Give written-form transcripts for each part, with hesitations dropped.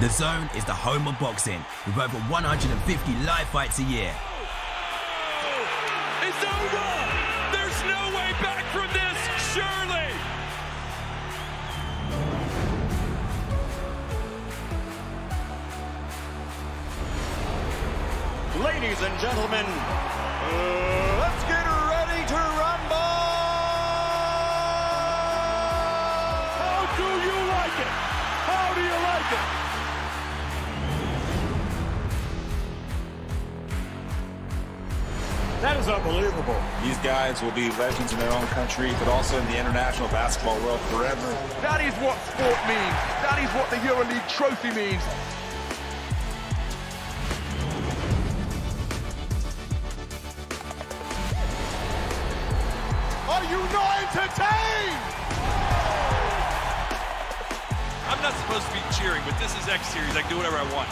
DAZN is the home of boxing, with over 150 live fights a year. It's over! There's no way back from this, surely! Ladies and gentlemen, let's get ready to rumble! How do you like it? How do you like it? That is unbelievable. These guys will be legends in their own country, but also in the international basketball world forever. That is what sport means. That is what the EuroLeague trophy means. Are you not entertained? I'm not supposed to be cheering, but this is X Series. I can do whatever I want.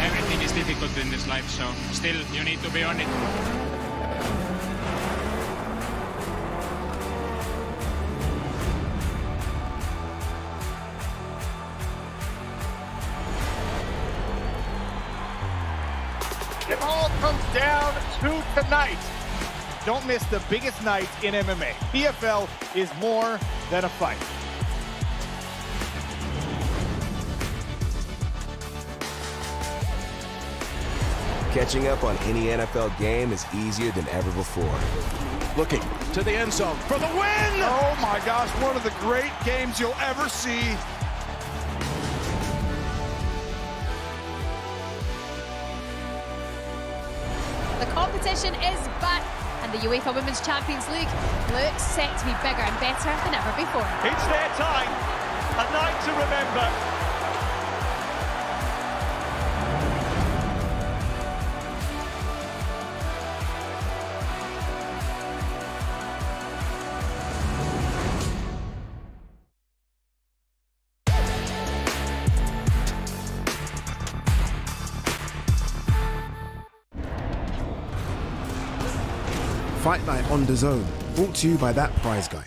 Everything is difficult in this life, so still you need to be on it. It all comes down to tonight. Don't miss the biggest night in MMA. PFL is more than a fight. Catching up on any NFL game is easier than ever before. Looking to the end zone for the win! Oh my gosh, one of the great games you'll ever see. The competition is back, and the UEFA Women's Champions League looks set to be bigger and better than ever before. It's their time, a night to remember. Fight Night on DAZN, brought to you by that prize guy.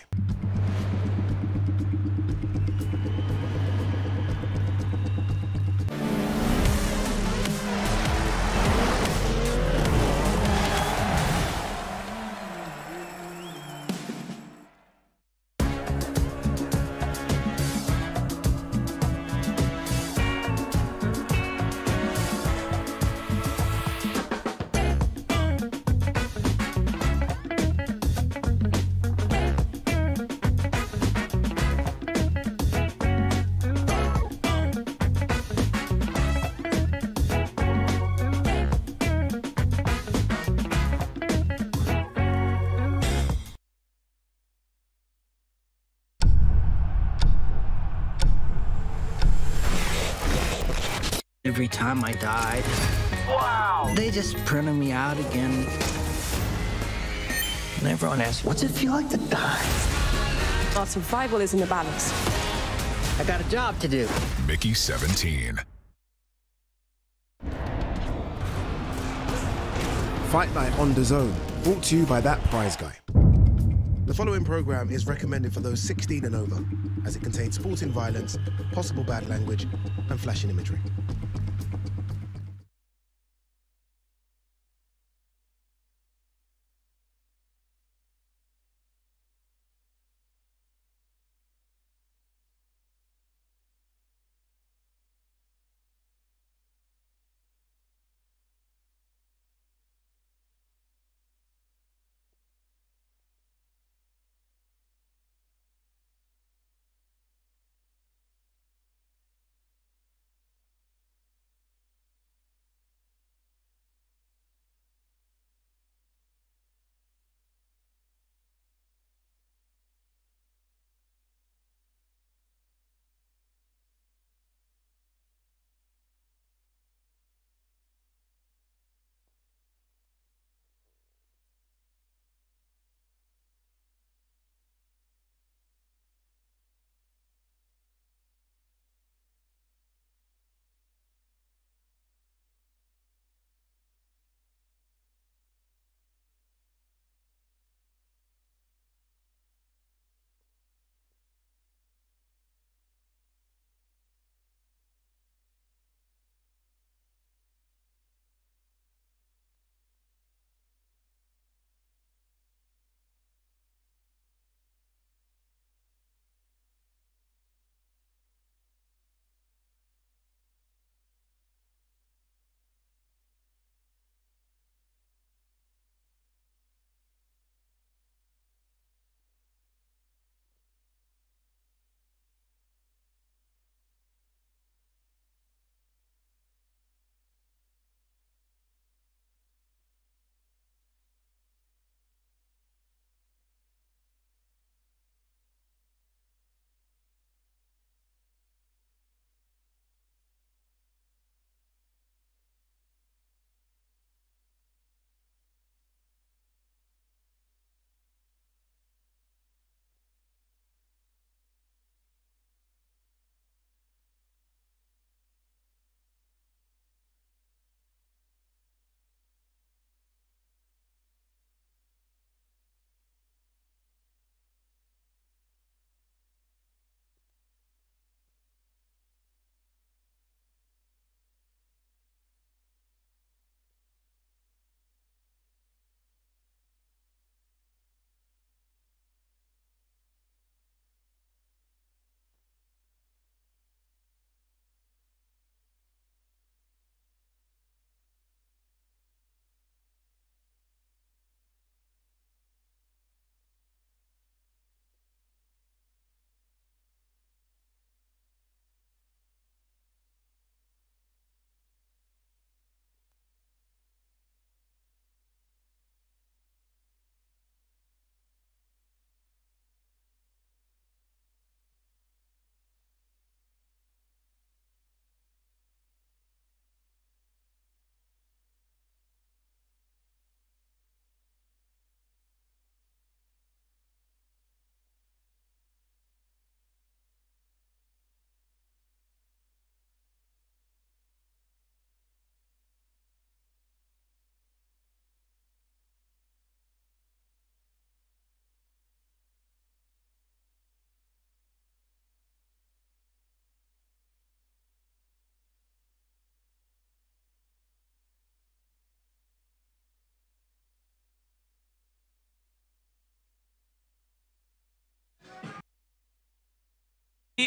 Every time I died, wow, they just printed me out again. And everyone asks, what's it feel like to die? Our survival is in the balance. I got a job to do. Mickey 17. Fight Night on DAZN, brought to you by that prize guy. The following program is recommended for those 16 and over, as it contains sporting violence, possible bad language, and flashing imagery.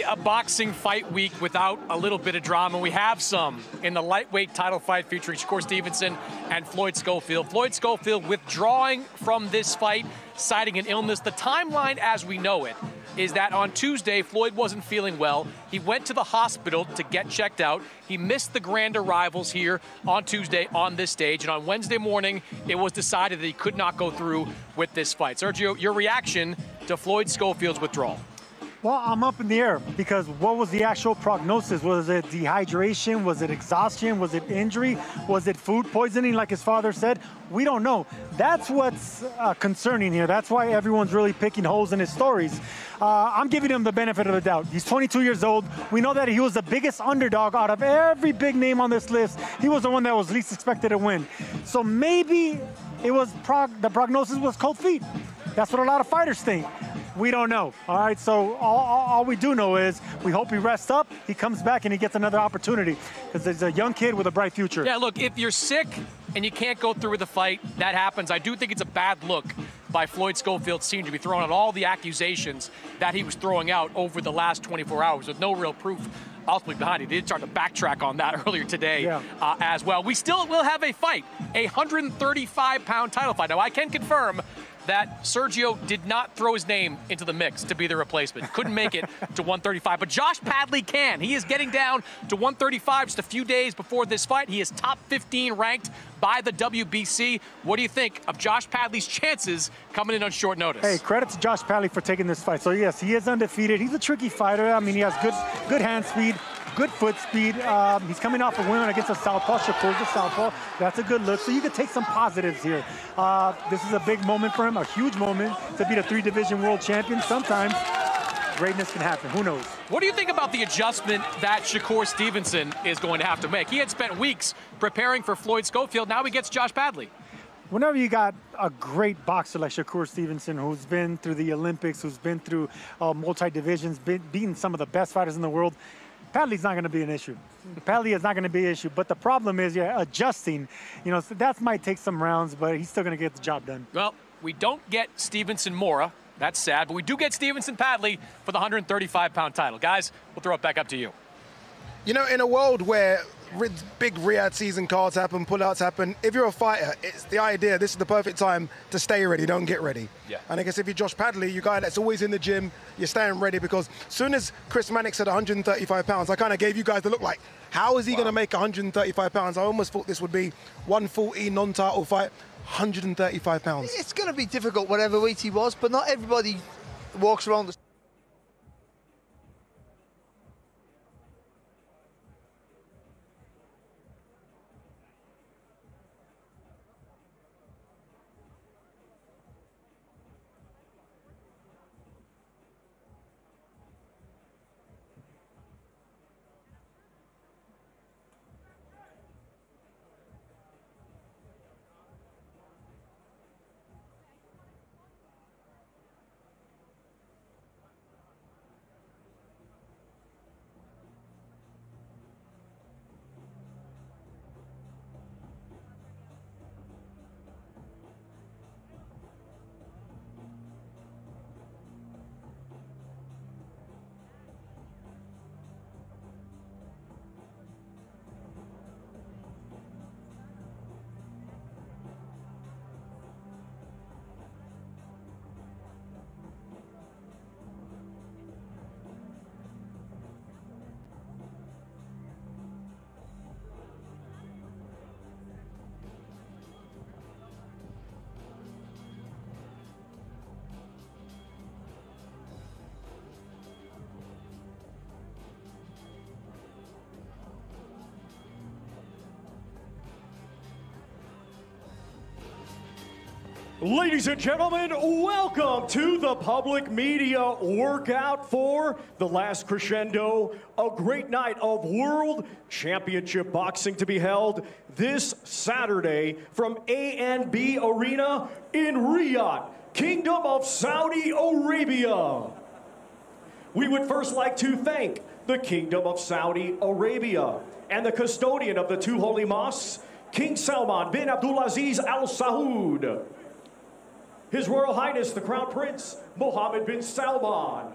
A boxing fight week without a little bit of drama. We have some in the lightweight title fight featuring Shakur Stevenson and Floyd Schofield. Floyd Schofield withdrawing from this fight, citing an illness. The timeline as we know it is that on Tuesday, Floyd wasn't feeling well. He went to the hospital to get checked out. He missed the grand arrivals here on Tuesday on this stage. And on Wednesday morning, it was decided that he could not go through with this fight. Sergio, your reaction to Floyd Schofield's withdrawal? Well, I'm up in the air because what was the actual prognosis? Was it dehydration? Was it exhaustion? Was it injury? Was it food poisoning like his father said? We don't know. That's what's concerning here. That's why everyone's really picking holes in his stories. I'm giving him the benefit of the doubt. He's 22 years old. We know that he was the biggest underdog out of every big name on this list. He was the one that was least expected to win. So maybe it was the prognosis was cold feet. That's what a lot of fighters think. We don't know, all right? So all we do know is we hope he rests up, he comes back, and he gets another opportunity because there's a young kid with a bright future. Yeah, look, if you're sick and you can't go through with the fight, that happens. I do think it's a bad look by Floyd Schofield Sr. to be throwing out all the accusations that he was throwing out over the last 24 hours with no real proof ultimately behind it. He did start to backtrack on that earlier today as well. We still will have a fight, a 135-pound title fight. Now, I can confirm that Sergio did not throw his name into the mix to be the replacement. Couldn't make it to 135, but Josh Padley can. He is getting down to 135 just a few days before this fight. He is top 15 ranked by the WBC. What do you think of Josh Padley's chances coming in on short notice? Hey, credit to Josh Padley for taking this fight. So yes, he is undefeated. He's a tricky fighter. I mean, he has good hand speed, good foot speed. He's coming off a win against a southpaw. Shakur's a southpaw. That's a good look. So you could take some positives here. This is a big moment for him, a huge moment to be the 3-division world champion. Sometimes greatness can happen. Who knows? What do you think about the adjustment that Shakur Stevenson is going to have to make? He had spent weeks preparing for Floyd Schofield. Now he gets Josh Padley. Whenever you got a great boxer like Shakur Stevenson, who's been through the Olympics, who's been through multi-divisions, beating some of the best fighters in the world, Padley's not going to be an issue. Padley is not going to be an issue. But the problem is, adjusting. You know, so that might take some rounds, but he's still going to get the job done. Well, we don't get Stevenson Mora. That's sad. But we do get Stevenson Padley for the 135-pound title. Guys, we'll throw it back up to you. You know, in a world where big Riyadh season cards happen, pullouts happen, if you're a fighter, it's the idea, this is the perfect time to stay ready, don't get ready. Yeah. And I guess if you're Josh Padley, you're a guy that's always in the gym, you're staying ready, because as soon as Chris Mannix said 135 pounds, I kind of gave you guys the look like, how is he going to make 135 pounds? I almost thought this would be 140 non-title fight, 135 pounds. It's going to be difficult whatever weight he was, but not everybody walks around the Ladies and gentlemen, welcome to the public media workout for the last crescendo, a great night of World Championship Boxing to be held this Saturday from A&B Arena in Riyadh, Kingdom of Saudi Arabia. We would first like to thank the Kingdom of Saudi Arabia and the custodian of the two holy mosques, King Salman bin Abdulaziz Al Saud, His Royal Highness the Crown Prince Mohammed bin Salman,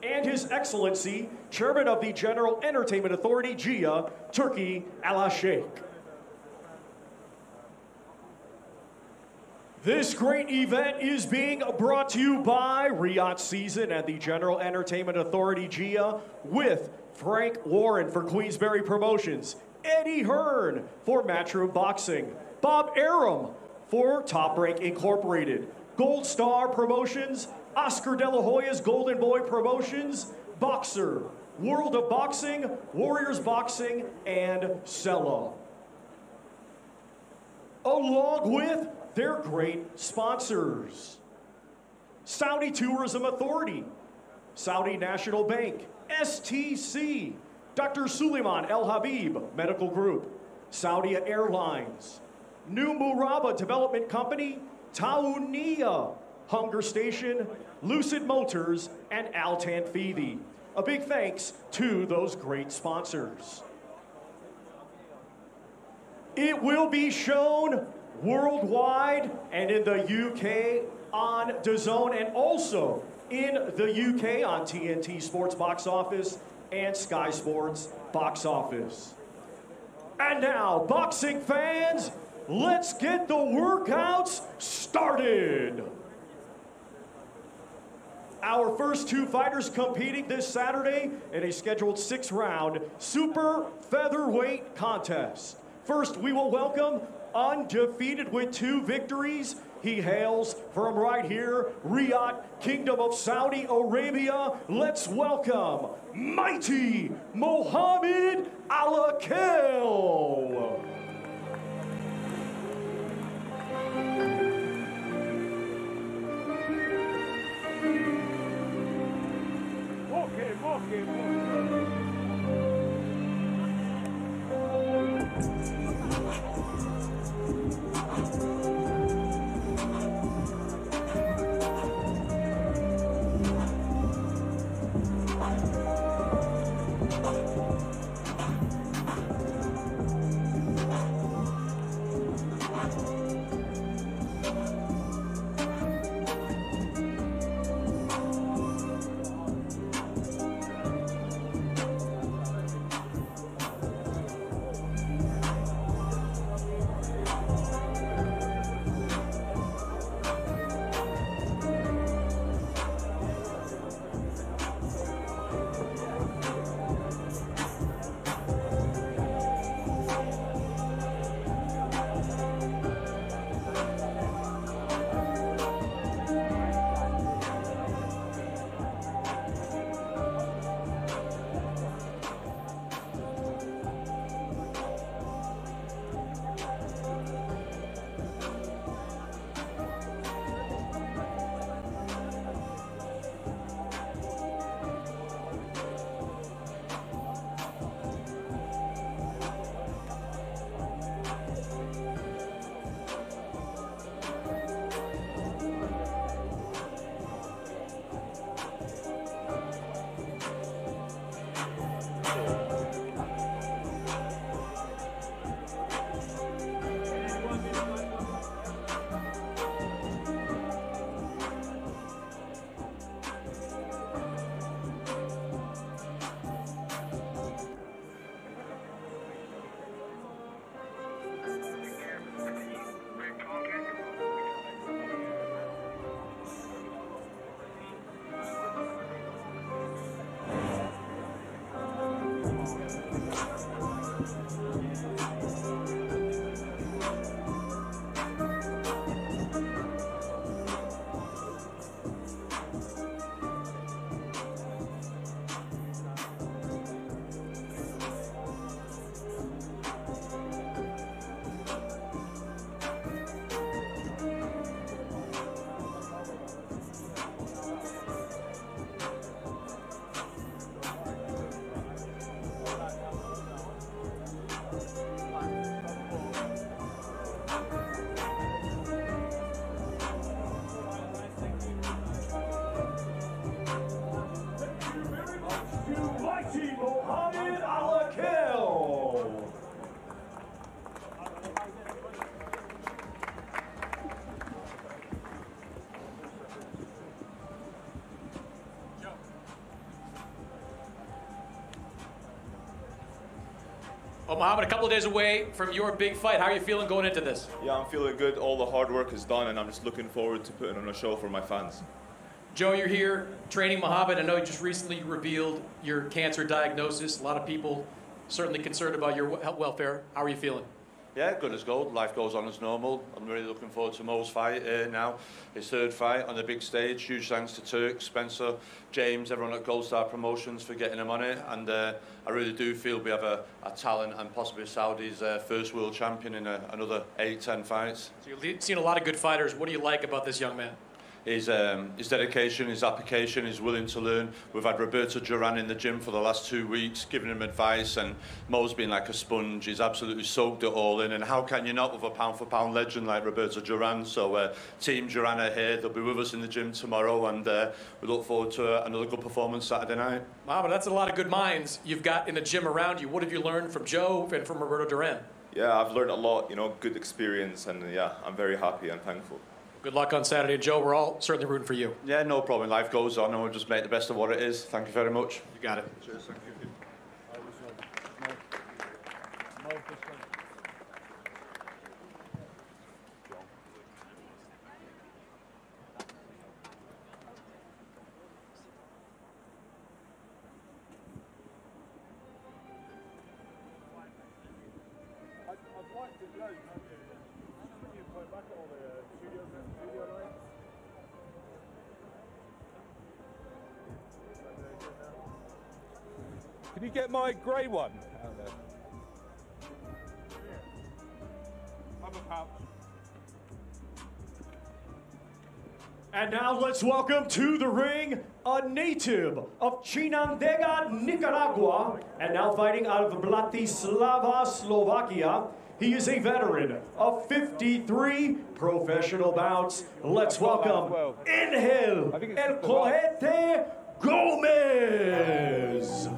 and His Excellency, Chairman of the General Entertainment Authority, GIA, Turkey Al Sheikh. This great event is being brought to you by Riyadh Season and the General Entertainment Authority, GIA, with Frank Warren for Queensberry Promotions, Eddie Hearn for Matchroom Boxing, Bob Arum for Top Rank Incorporated, Gold Star Promotions, Oscar De La Hoya's Golden Boy Promotions, Boxer, World of Boxing, Warriors Boxing, and Sella. Along with their great sponsors: Saudi Tourism Authority, Saudi National Bank, STC, Dr. Suleiman El Habib Medical Group, Saudi Airlines, New Murabba Development Company, Taunia, Hunger Station, Lucid Motors, and Al Tanfidi. A big thanks to those great sponsors. It will be shown worldwide and in the UK on DAZN, and also in the UK on TNT Sports Box Office and Sky Sports Box Office. And now, boxing fans, let's get the workouts started. Our first two fighters competing this Saturday in a scheduled 6-round super featherweight contest. First, we will welcome undefeated with 2 victories. He hails from right here, Riyadh, Kingdom of Saudi Arabia. Let's welcome mighty Mohammed Alakel. Well, Mohammed, a couple of days away from your big fight. How are you feeling going into this? Yeah, I'm feeling good. All the hard work is done, and I'm just looking forward to putting on a show for my fans. Joe, you're here training Mohammed. I know you just recently revealed your cancer diagnosis. A lot of people certainly concerned about your welfare. How are you feeling? Yeah, good as gold. Life goes on as normal. I'm really looking forward to Mo's fight now. His third fight on the big stage. Huge thanks to Turk, Spencer, James, everyone at Gold Star Promotions for getting him on it. And I really do feel we have a talent and possibly Saudi's first world champion in another 8-10 fights. So you've seen a lot of good fighters. What do you like about this young man? His dedication, his application, he's willing to learn. We've had Roberto Duran in the gym for the last 2 weeks, giving him advice, and Mo's been like a sponge. He's absolutely soaked it all in, and how can you not with a pound-for-pound legend like Roberto Duran? So Team Duran are here. They'll be with us in the gym tomorrow, and we look forward to another good performance Saturday night. Wow, but that's a lot of good minds you've got in the gym around you. What have you learned from Joe and from Roberto Duran? Yeah, I've learned a lot, you know, good experience, and yeah, I'm very happy and thankful. Good luck on Saturday, Joe. We're all certainly rooting for you. Yeah, no problem. Life goes on, and we'll just make the best of what it is. Thank you very much. You got it. Cheers, thank you. Can you get my grey one out there? Have a pouch. And now let's welcome to the ring a native of Chinandega, Nicaragua, and now fighting out of Bratislava, Slovakia. He is a veteran of 53 professional bouts. Let's welcome Angel El Cohete Gomez.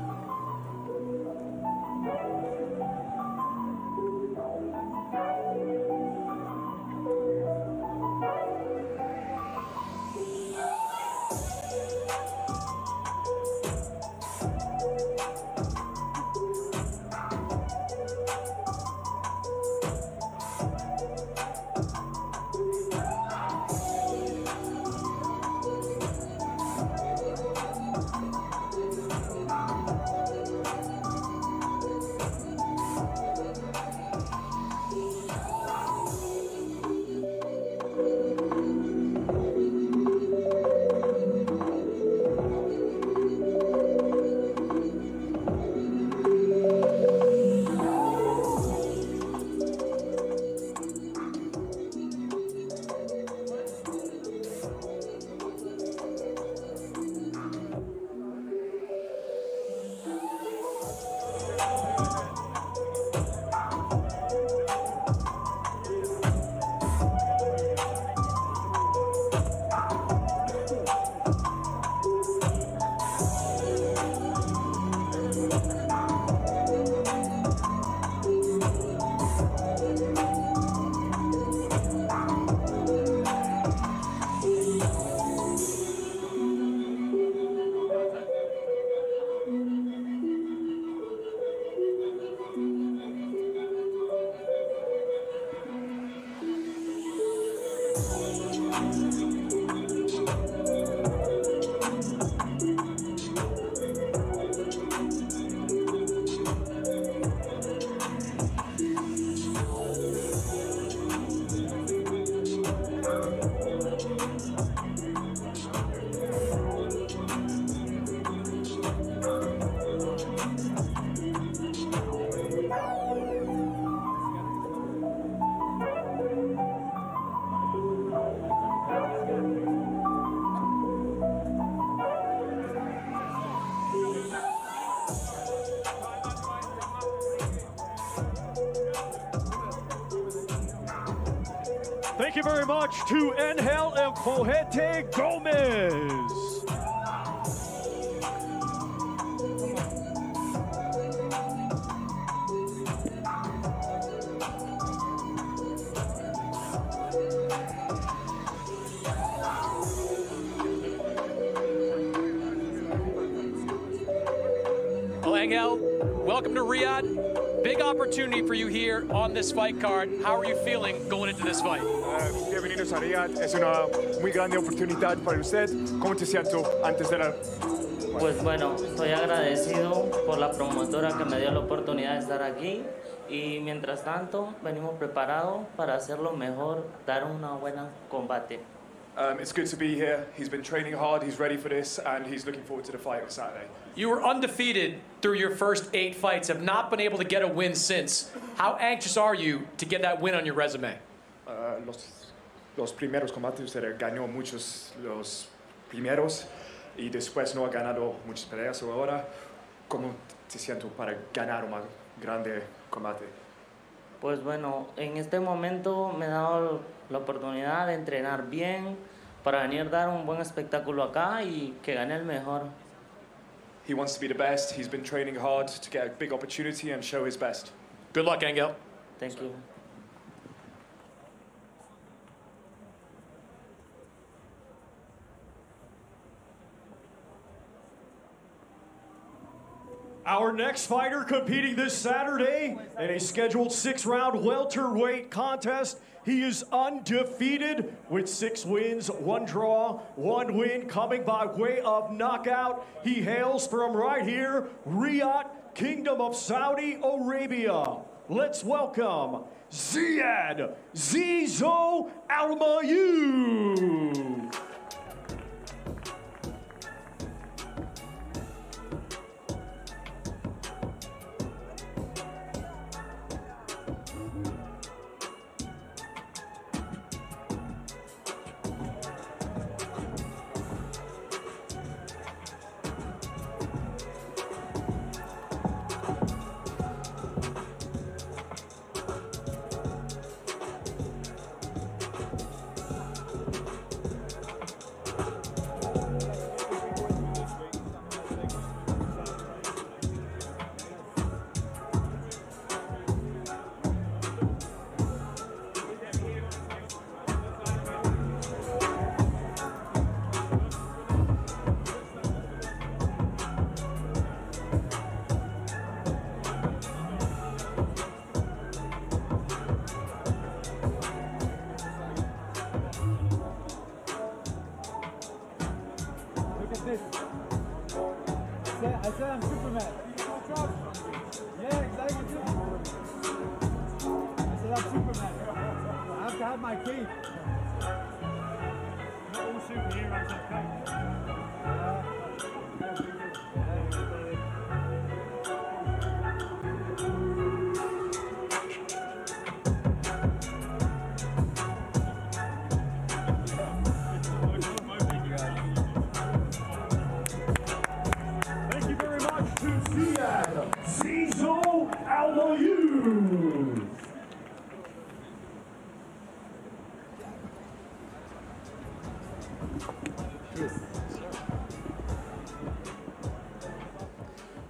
Thank you very much to Angel El Cohete Gomez. Well, Angel, welcome to Riyadh. Big opportunity for you here on this fight card. How are you feeling going into this fight? Bienvenidos a Riyadh. Es una muy grande oportunidad para usted. ¿Cómo te siento antes de la...? Pues bueno, estoy agradecido por la promotora que me dio la oportunidad de estar aquí y mientras tanto venimos preparados para hacerlo mejor, dar una buena combate. It's good to be here. He's been training hard, he's ready for this, and he's looking forward to the fight on Saturday. You were undefeated through your first 8 fights, have not been able to get a win since. How anxious are you to get that win on your resume? Los primeros combates usted ganó muchos los primeros y después no ha ganado muchas peleas. Ahora, ¿cómo te siento para ganar un grande combate? Pues bueno, en este momento me he dado la oportunidad de entrenar bien para venir a dar un buen espectáculo acá y que gane el mejor. He wants to be the best. He's been training hard to get a big opportunity and show his best. Good luck, Angel. Thank you. Our next fighter competing this Saturday in a scheduled 6-round welterweight contest. He is undefeated with 6 wins, 1 draw, 1 win coming by way of knockout. He hails from right here, Riyadh, Kingdom of Saudi Arabia. Let's welcome Ziad Zizo Almayu. I said I'm Superman. Yeah, exactly. I said I'm Superman. I have to have my cape. Not all superheroes have capes. Zizo Almayu.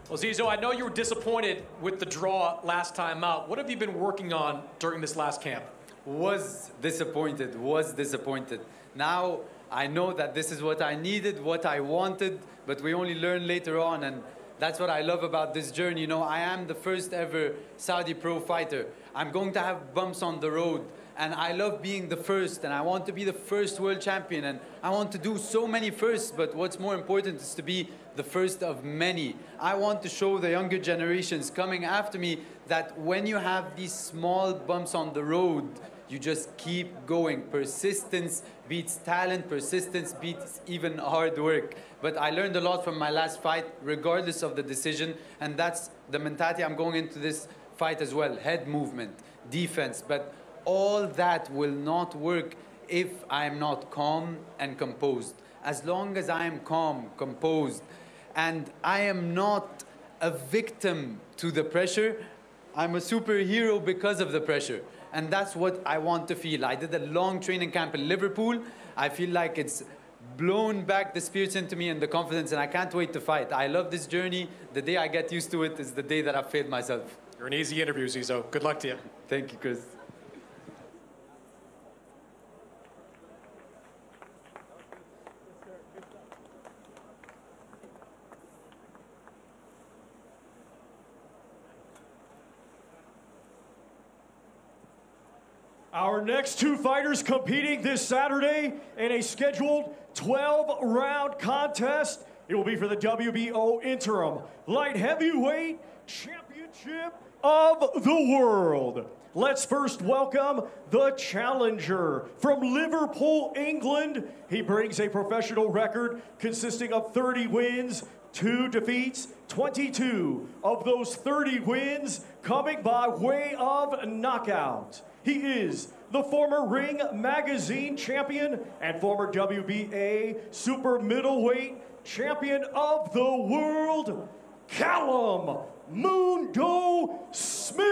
Well, Zizo, I know you were disappointed with the draw last time out. What have you been working on during this last camp? Was disappointed. Now I know that this is what I needed, what I wanted, but we only learn later on, and that's what I love about this journey. You know, I am the first ever Saudi pro fighter. I'm going to have bumps on the road, and I love being the first, and I want to be the first world champion, and I want to do so many firsts, but what's more important is to be the first of many. I want to show the younger generations coming after me that when you have these small bumps on the road, you just keep going. Persistence beats talent, persistence beats even hard work. But I learned a lot from my last fight, regardless of the decision, and that's the mentality I'm going into this fight as well. Head movement, defense, but all that will not work if I'm not calm and composed. As long as I am calm, composed, and I am not a victim to the pressure, I'm a superhero because of the pressure. And that's what I want to feel. I did a long training camp in Liverpool. I feel like it's blown back the spirits into me and the confidence, and I can't wait to fight. I love this journey. The day I get used to it is the day that I've failed myself. You're an easy interview, Zizo. Good luck to you. Thank you, Chris. Our next two fighters competing this Saturday in a scheduled 12-round contest. It will be for the WBO Interim Light Heavyweight Championship of the World. Let's first welcome the challenger from Liverpool, England. He brings a professional record consisting of 30 wins, 2 defeats, 22 of those 30 wins coming by way of knockout. He is the former Ring Magazine champion and former WBA super middleweight champion of the world, Callum Mundo Smith.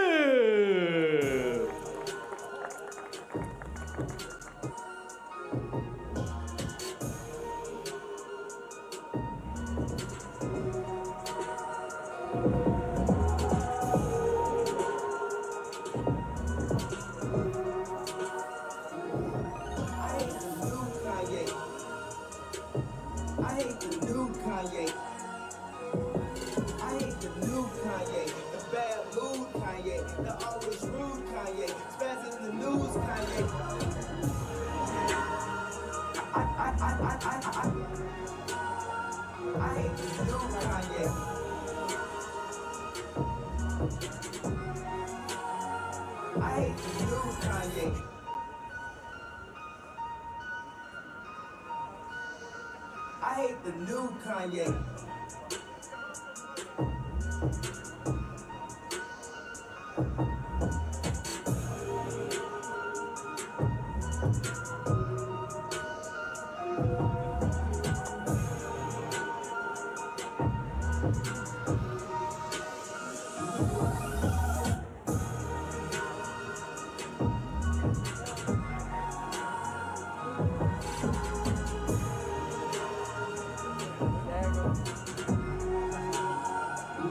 I hate the new Kanye.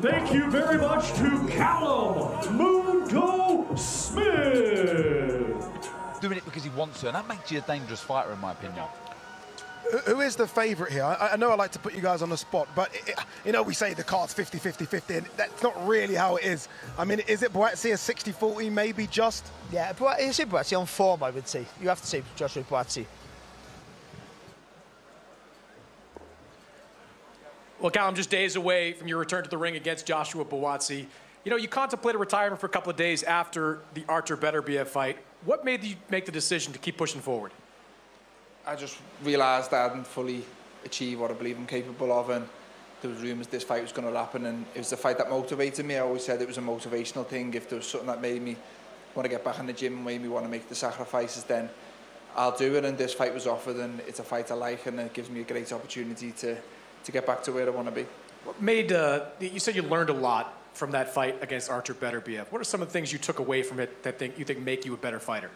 Thank you very much to Callum Mundo Smith. Doing it because he wants to, and that makes you a dangerous fighter, in my opinion. Who is the favourite here? I know I like to put you guys on the spot, but you know, we say the card's 50-50-50, and that's not really how it is. I mean, is it Boatsy a 60-40, maybe just? Yeah, it's Boatsy on form, I would say. You have to say Joshua Boatsy. Well, Callum, just days away from your return to the ring against Joshua Boatsy. You know, you contemplated retirement for a couple of days after the Artur Beterbiev fight. What made you make the decision to keep pushing forward? I just realised I hadn't fully achieved what I believe I'm capable of, and there was rumours this fight was going to happen, and it was the fight that motivated me. I always said it was a motivational thing. If there was something that made me want to get back in the gym and made me want to make the sacrifices, then I'll do it. And this fight was offered, and it's a fight I like, and it gives me a great opportunity to get back to where I want to be. What made, you said you learned a lot from that fight against Artur Beterbiev. What are some of the things you took away from it that you think make you a better fighter?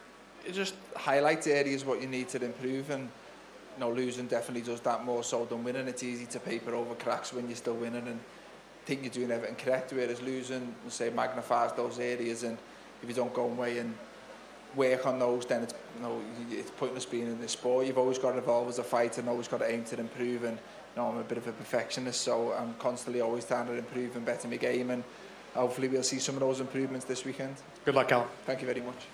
It just highlights areas what you need to improve, and you know, losing definitely does that more so than winning. It's easy to paper over cracks when you're still winning and think you're doing everything correct, whereas losing, say, magnifies those areas, and if you don't go away and work on those, then it's, you know, it's pointless being in this sport. You've always got to evolve as a fighter and always got to aim to improve, and you know, I'm a bit of a perfectionist, so I'm constantly always trying to improve and better my game, and hopefully we'll see some of those improvements this weekend. Good luck, Callum. Thank you very much.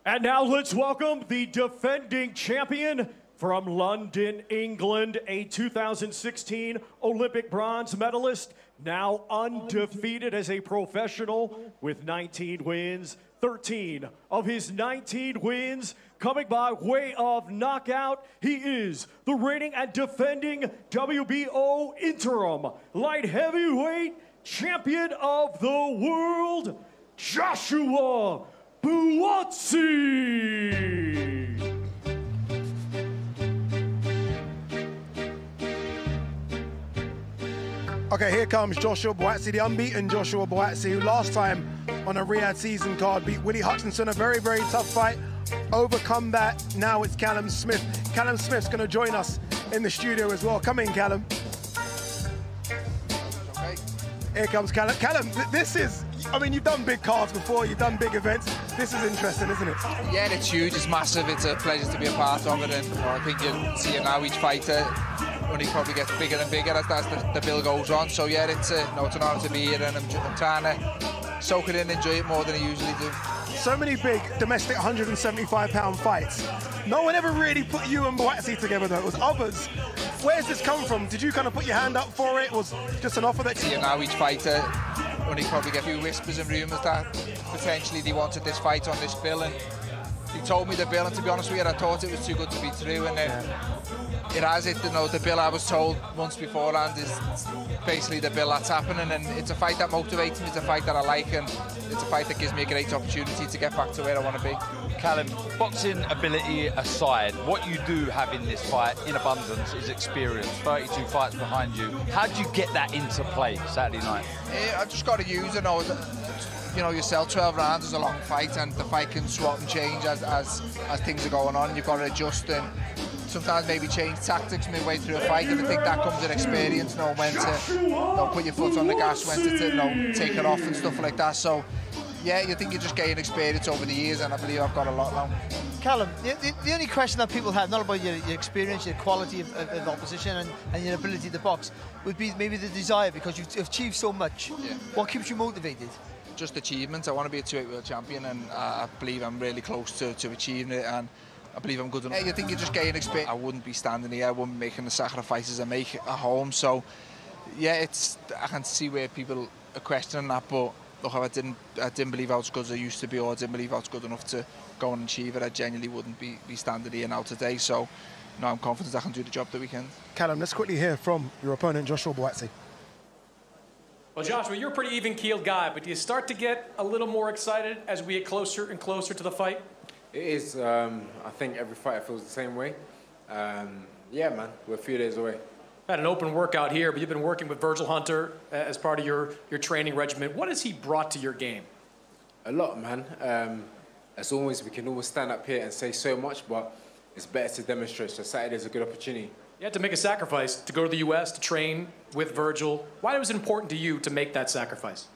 And now let's welcome the defending champion from London, England, a 2016 Olympic bronze medalist, now undefeated as a professional with 19 wins. 13 of his 19 wins coming by way of knockout. He is the reigning and defending WBO interim light heavyweight champion of the world, Joshua Boatsy. Okay, here comes Joshua Boatsy, the unbeaten Joshua Boatsy, who last time on a Riyadh season card beat Willie Hutchinson, a very, very tough fight. Overcome that. Now it's Callum Smith. Callum Smith's going to join us in the studio as well. Come in, Callum. Here comes Callum. Callum, this is I mean, you've done big cards before, you've done big events. This is interesting, isn't it? Yeah, it's huge, it's massive, it's a pleasure to be a part of it, and you know, I think you see it now, each fighter only probably gets bigger and bigger as the bill goes on. So yeah, it's an honour to be here, and I'm trying to soak it in and enjoy it more than I usually do. So many big domestic 175-pound fights. No one ever really put you and Boxe together though, it was others. Where's this come from? Did you kind of put your hand up for it? Was just an offer that... See it now, each fighter only probably get a few whispers and rumours that potentially they wanted this fight on this bill, and they told me the bill, and to be honest with you, I thought it was too good to be true, and then it has it, you know, the bill I was told months beforehand is basically the bill that's happening, and it's a fight that motivates me, it's a fight that I like, and it's a fight that gives me a great opportunity to get back to where I want to be. Callum, boxing ability aside, what you do have in this fight in abundance is experience. 32 fights behind you. How do you get that into play Saturday night? I've just got to use it. You know yourself, 12 rounds is a long fight, and the fight can swap and change as things are going on. You've got to adjust and sometimes maybe change tactics midway through a fight, and I think that comes with experience, knowing when to put your foot on the gas, when to take it off and stuff like that. So yeah, you think you just gain experience over the years, and I believe I've got a lot now. Callum, the only question that people have, not about your experience, your quality of opposition and your ability to box, would be maybe the desire, because you've achieved so much. Yeah. What keeps you motivated? Just achievement. I want to be a 2-weight world champion, and I believe I'm really close to achieving it, and I believe I'm good enough. You think you just gain experience. I wouldn't be standing here, I wouldn't be making the sacrifices I make at home. So yeah, I can see where people are questioning that, but look, if I didn't believe I was as good as I used to be, or I didn't believe I was good enough to go and achieve it, I genuinely wouldn't be standing here now today. So no, I'm confident I can do the job the weekend. Callum, let's quickly hear from your opponent, Joshua Boxe. Well, Joshua, you're a pretty even-keeled guy, but do you start to get a little more excited as we get closer and closer to the fight? It is. I think every fighter feels the same way. Yeah, man, we're a few days away. Had an open workout here, but you've been working with Virgil Hunter as part of your training regimen. What has he brought to your game? A lot, man. As always, we can always stand up here and say so much, but it's better to demonstrate. So Saturday's a good opportunity. You had to make a sacrifice to go to the U.S. to train with Virgil. Why was it important to you to make that sacrifice?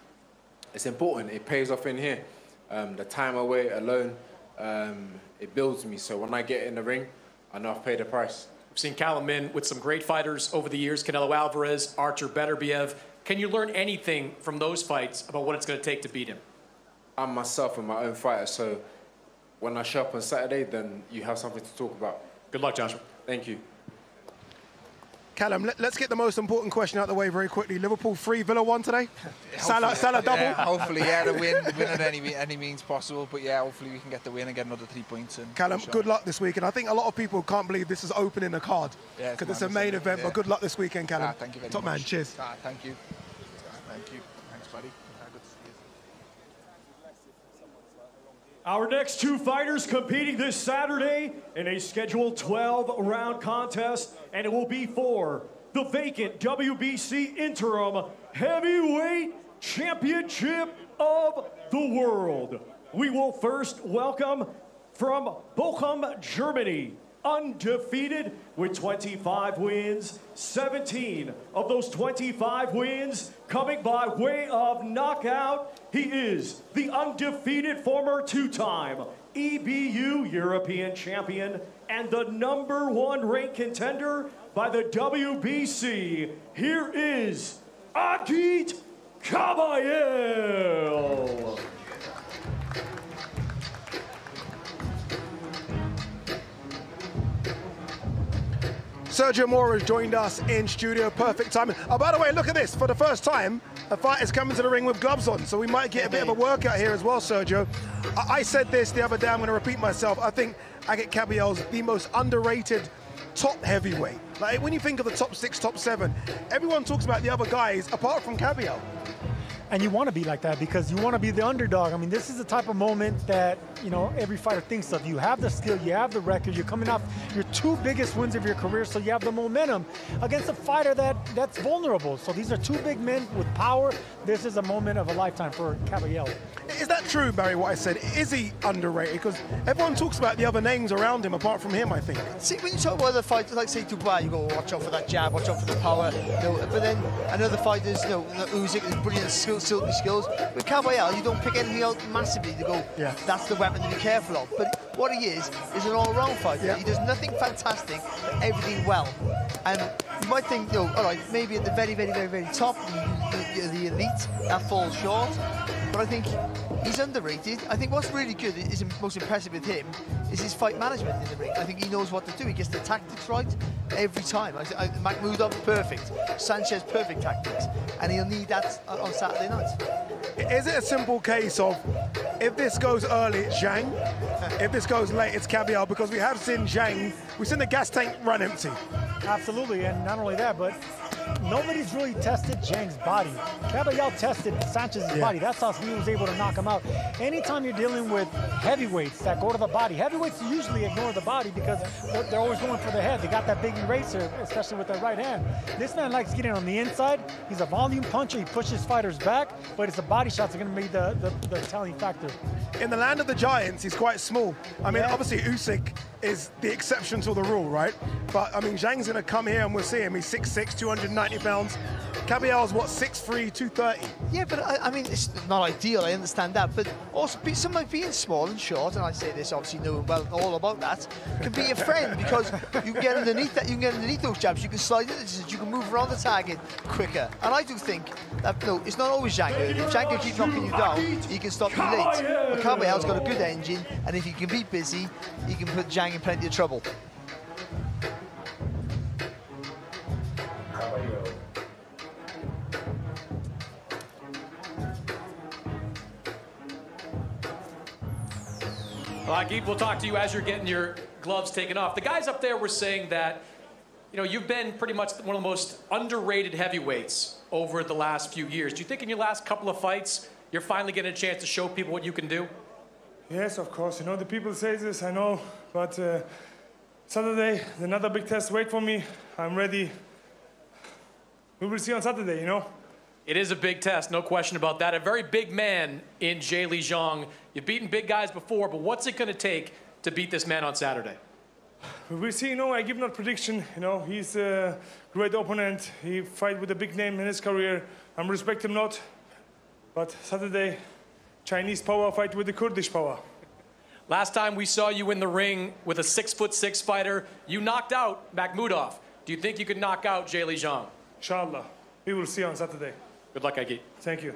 It's important. It pays off in here. The time away alone, it builds me. So when I get in the ring, I know I've paid the price. We've seen Callum in with some great fighters over the years, Canelo Alvarez, Archer Beterbiev. Can you learn anything from those fights about what it's going to take to beat him? I'm myself and my own fighter, so when I show up on Saturday, then you have something to talk about. Good luck, Joshua. Thank you. Callum, let's get the most important question out of the way very quickly. Liverpool 3, Villa 1 today? Salah double? Yeah, hopefully, yeah, the win at any means possible. But yeah, hopefully we can get the win and get another 3 points. Callum, good luck this weekend. I think a lot of people can't believe this is opening a card, because it's a main event, but good luck this weekend, Callum. Thank you very much. Top man, cheers. Thank you. Thank you. Thanks, buddy. Good to see you. Our next 2 fighters competing this Saturday in a scheduled 12-round contest, and it will be for the vacant WBC Interim Heavyweight Championship of the World. We will first welcome from Bochum, Germany, undefeated with 25 wins, 17 of those 25 wins coming by way of knockout. He is the undefeated former 2-time EBU European champion and the #1 ranked contender by the WBC. Here is Agit Kabayel. Sergio Mora has joined us in studio. Perfect timing. Oh, by the way, look at this. For the first time, a fighter's coming to the ring with gloves on, so we might get a bit of a workout here as well, Sergio. I said this the other day, I'm going to repeat myself. I think Agit Kabayel's the most underrated top heavyweight. Like, when you think of the top 6, top 7, everyone talks about the other guys apart from Kabayel. And you want to be like that because you want to be the underdog. I mean, this is the type of moment that you know, every fighter thinks of. You have the skill, you have the record, you're coming off your 2 biggest wins of your career, so you have the momentum against a fighter that's vulnerable. So these are 2 big men with power. This is a moment of a lifetime for Caballero. Is that true, Barry, what I said? Is he underrated? Because everyone talks about the other names around him apart from him, I think. See, when you talk about other fighters, like say Dubois, you go, watch out for that jab, watch out for the power. You know, but then another fighters, you know, Usyk has brilliant silky skills. With Caballero, you don't pick anything out massively to go, that's the weapon to be careful of. But what he is an all-round fighter. Yeah. He does nothing fantastic, but everything well. And you might think, you know, all right, maybe at the very, very, very, very top, the elite, that falls short. But I think he's underrated. I think what's really good, is most impressive with him, is his fight management in the ring. I think he knows what to do. He gets the tactics right every time. Makhmudov, perfect. Sanchez, perfect tactics. And he'll need that on Saturday night. Is it a simple case of, if this goes early, it's Zhang, if this goes late, it's Caballero? Because we have seen Zhang, we've seen the gas tank run empty. Absolutely, and not only that, but nobody's really tested Zhang's body. Caballero tested Sanchez's body. That's how he was able to knock him out. Anytime you're dealing with heavyweights that go to the body, heavyweights usually ignore the body because they're always going for the head. They got that big eraser, especially with their right hand. This man likes getting on the inside. He's a volume puncher. He pushes fighters back, but it's the body shots that are going to be the telling factor. In the land of the giants, he's quite small. I mean, obviously Usyk is the exception to the rule, right? But I mean, Zhang's going to come here and we'll see him. He's 6'6", 290 pounds. Caballero's what, 6'3", 230? Yeah, but I mean, it's not ideal, I understand that, but also somebody being small and short, and I say this obviously knowing well all about that, can be a friend because you can get underneath that, you can get underneath those jabs, you can slide into distance, you can move around the target quicker. And I do think that, no, it's not always Zhang. If Zhang can keep knocking you down, he can stop you late. But Caballero's got a good engine, and if he can be busy, he can put Zhang in plenty of trouble. Geet, we'll talk to you as you're getting your gloves taken off. The guys up there were saying that, you know, you've been pretty much one of the most underrated heavyweights over the last few years. Do you think in your last couple of fights, you're finally getting a chance to show people what you can do? Yes, of course. You know, the people say this, I know, but Saturday, another big test wait for me. I'm ready. We will see on Saturday, you know. It is a big test, no question about that. A very big man in Zhe Li Zhang. You've beaten big guys before, but what's it going to take to beat this man on Saturday? We'll see, you know, I give not prediction. You know, he's a great opponent. He fight with a big name in his career. I respect him not. But Saturday, Chinese power fight with the Kurdish power. Last time we saw you in the ring with a 6'6" fighter, you knocked out Makhmudov. Do you think you could knock out Zhe Li Zhang? Inshallah. We will see on Saturday. Good luck, Geet. Thank you.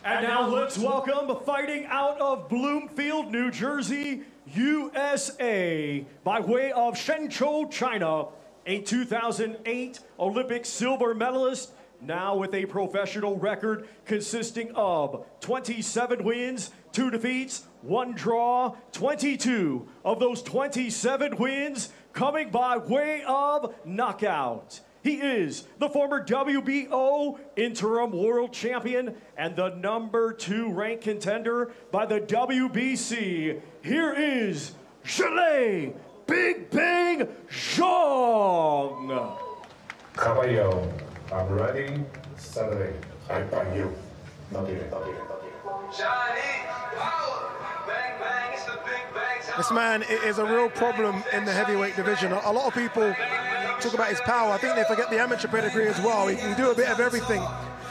And now let's welcome, fighting out of Bloomfield, New Jersey, USA, by way of Shenzhou, China, a 2008 Olympic silver medalist, now with a professional record consisting of 27 wins, 2 defeats, 1 draw, 22 of those 27 wins coming by way of knockout. He is the former WBO interim world champion and the #2 ranked contender by the WBC. Here is Zhe Big Bang Zhang. Caballero, I'm ready. Saturday, I find you. Not yet, not yet, not yet. This man is a real problem in the heavyweight division. A lot of people talk about his power. I think they forget the amateur pedigree as well. He can do a bit of everything,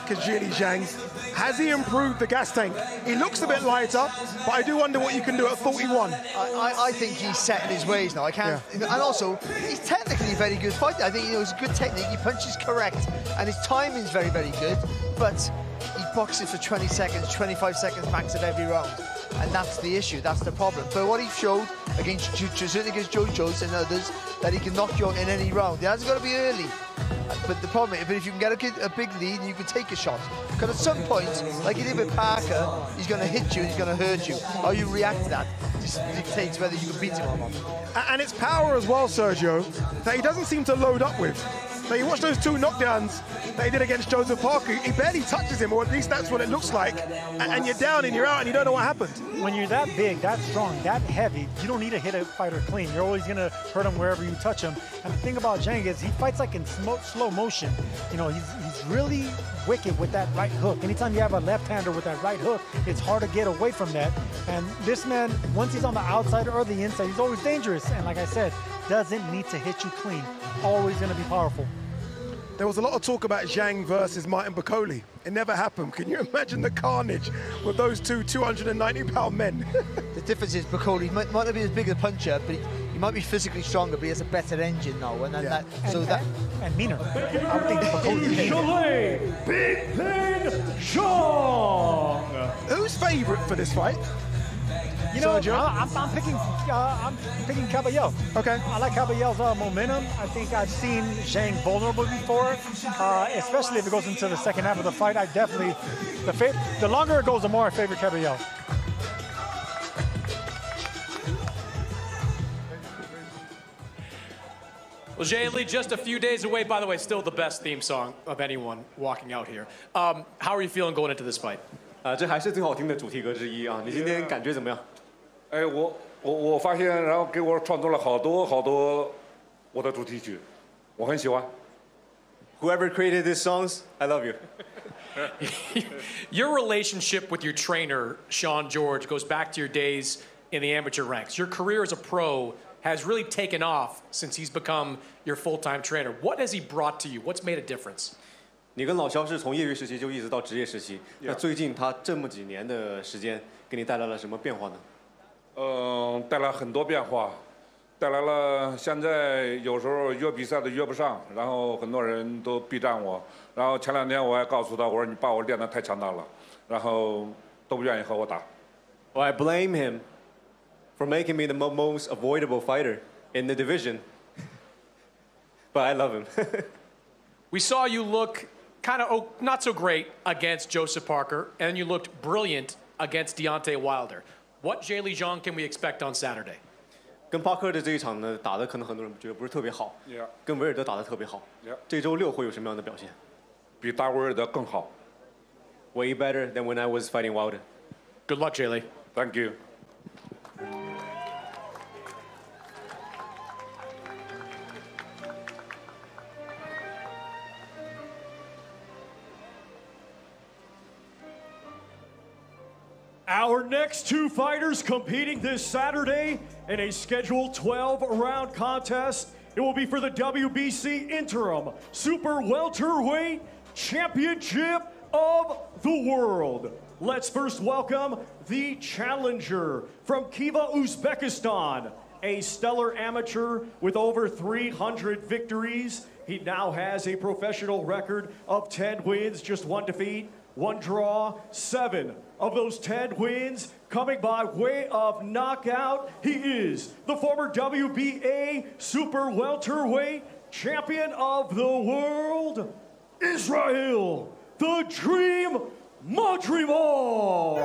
Zhe Li Zhang. Has he improved the gas tank? He looks a bit lighter, but I do wonder what you can do at 41. I think he's set in his ways now. I can't, and also he's technically a very good fighter. I think he has good technique. He punches correct, and his timing's very, very good. But he boxes for 20 seconds, 25 seconds max of every round. and that's the issue, that's the problem. But what he showed certainly against Joe Jones and others, that he can knock you out in any round. It hasn't got to be early. But the problem is, if you can get a big lead, you can take a shot. Because at some point, like he did with Parker, he's going to hit you and he's going to hurt you. How you react to that just dictates whether you can beat him or not. And it's power as well, Sergio, that he doesn't seem to load up with. Now, you watch those 2 knockdowns that he did against Joseph Parker, he barely touches him, or at least that's what it looks like. And you're down and you're out and you don't know what happened. When you're that big, that strong, that heavy, you don't need to hit a fighter clean. You're always going to hurt him wherever you touch him. And the thing about Zhang is he fights like in slow motion. You know, he's really wicked with that right hook. Anytime you have a left-hander with that right hook, it's hard to get away from that. And this man, once he's on the outside or the inside, he's always dangerous. And like I said, doesn't need to hit you clean. Always going to be powerful. There was a lot of talk about Zhang versus Martin Bakole. It never happened. Can you imagine the carnage with those 2 290-pound men? The difference is Bakole might not be as big a puncher, but he might be physically stronger, but he has a better engine now. And and meaner. I would think Bakole is meaner. Big Pin Zhang! Who's favourite for this fight? You know, I'm picking Caballero. Okay. I like Caballero's momentum. I think I've seen Zhang vulnerable before, especially if it goes into the second half of the fight. I definitely, the longer it goes, the more I favor Caballero. Well, Jay Lee, just a few days away. By the way, still the best theme song of anyone walking out here. How are you feeling going into this fight? 这还是最好听的主题歌之一啊！你今天感觉怎么样？哎，我发现，然后给我创作了好多我的主题曲，我很喜欢。Whoever created these songs, I love you. Your relationship with your trainer, Sean George, goes back to your days in the amateur ranks. Your career as a pro has really taken off since he's become your full-time trainer. What has he brought to you? What's made a difference? 你跟老肖是从业余时期就一直到职业时期，那最近他这么几年的时间，给你带来了什么变化呢？带来很多变化，带来了现在有时候约比赛都约不上，然后很多人都避战我，然后前2天我还告诉他，我说你把我练得太强大了，然后都不愿意和我打。Well, I blame him for making me the most avoidable fighter in the division, but I love him. We saw you look kind of not so great against Joseph Parker, and you looked brilliant against Deontay Wilder. What Zhang Li can we expect on Saturday? 跟帕克的这一场呢，打的可能很多人觉得不是特别好，跟维尔德打的特别好。这周6会有什么样的表现？比打维尔德更好。Way better than when I was fighting Wilder. Good luck, Zhang Li. Thank you. Our next 2 fighters competing this Saturday in a scheduled 12-round contest. It will be for the WBC Interim Super Welterweight Championship of the World. Let's first welcome the challenger from Khiva, Uzbekistan, a stellar amateur with over 300 victories. He now has a professional record of 10 wins, just 1 defeat, 1 draw, 7 of those 10 wins coming by way of knockout. He is the former WBA Super Welterweight Champion of the World, Israel, the Dream Madrimov.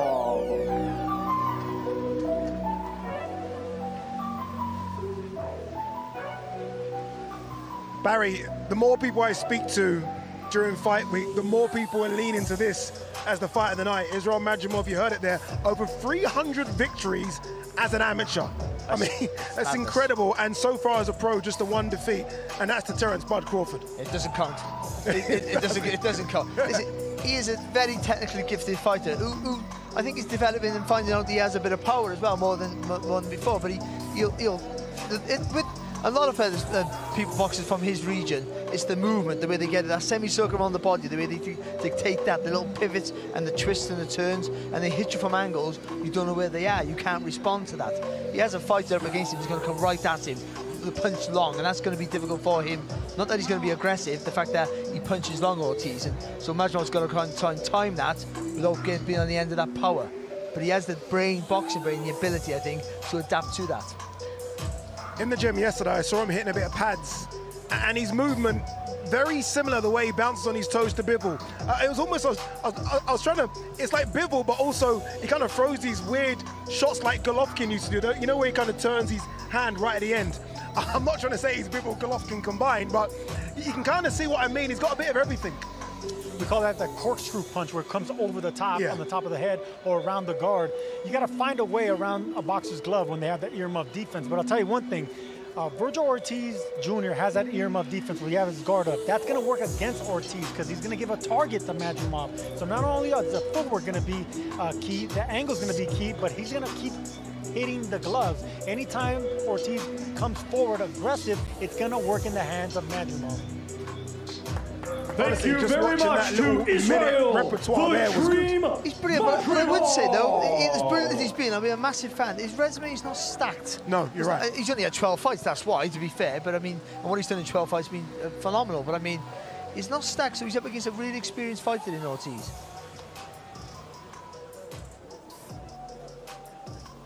Barry, the more people I speak to during fight week, the more people are leaning to this as the fight of the night. Israel Madrimov, you heard it there, over 300 victories as an amateur. I mean, that's incredible. And so far as a pro, just the 1 defeat, and that's to Terence Bud Crawford. It doesn't count. It doesn't count. Listen, he is a very technically gifted fighter who I think he's developing and finding out he has a bit of power as well, more than before. But with a lot of people boxers from his region, it's the movement, the way they get it, that semicircle around the body, the way they dictate that, the little pivots and the twists and the turns, and they hit you from angles, you don't know where they are, you can't respond to that. He has a fighter up against him who's going to come right at him, the punch long, and that's going to be difficult for him. Not that he's going to be aggressive, the fact that he punches long, Ortiz, and so Madrimov's going to try and time that without being on the end of that power. but he has the boxing brain, the ability, I think, to adapt to that. In the gym yesterday, I saw him hitting a bit of pads, and his movement, very similar the way he bounces on his toes to Bivol. It was almost, I was trying to, it's like Bivol, but also he kind of throws these weird shots like Golovkin used to do. You know where he kind of turns his hand right at the end? I'm not trying to say he's Bivol Golovkin combined, but you can kind of see what I mean. He's got a bit of everything. We call that the corkscrew punch, where it comes over the top, on the top of the head or around the guard. You got to find a way around a boxer's glove when they have that earmuff defense. But I'll tell you one thing, Virgil Ortiz Jr. has that earmuff defense where he has his guard up. That's going to work against Ortiz because he's going to give a target to Madrimov. So not only is the footwork going to be key, the angle's going to be key, but he's going to keep hitting the gloves. Anytime Ortiz comes forward aggressive, it's going to work in the hands of Madrimov. Thank you very much to Israel, the Dream. He's brilliant, but I would say though, as brilliant as he's been, I'll be a massive fan. His resume is not stacked. No, you're right. He's only had 12 fights, that's why, to be fair. But I mean, and what he's done in 12 fights has been phenomenal. But I mean, he's not stacked, so he's up against a really experienced fighter in Ortiz.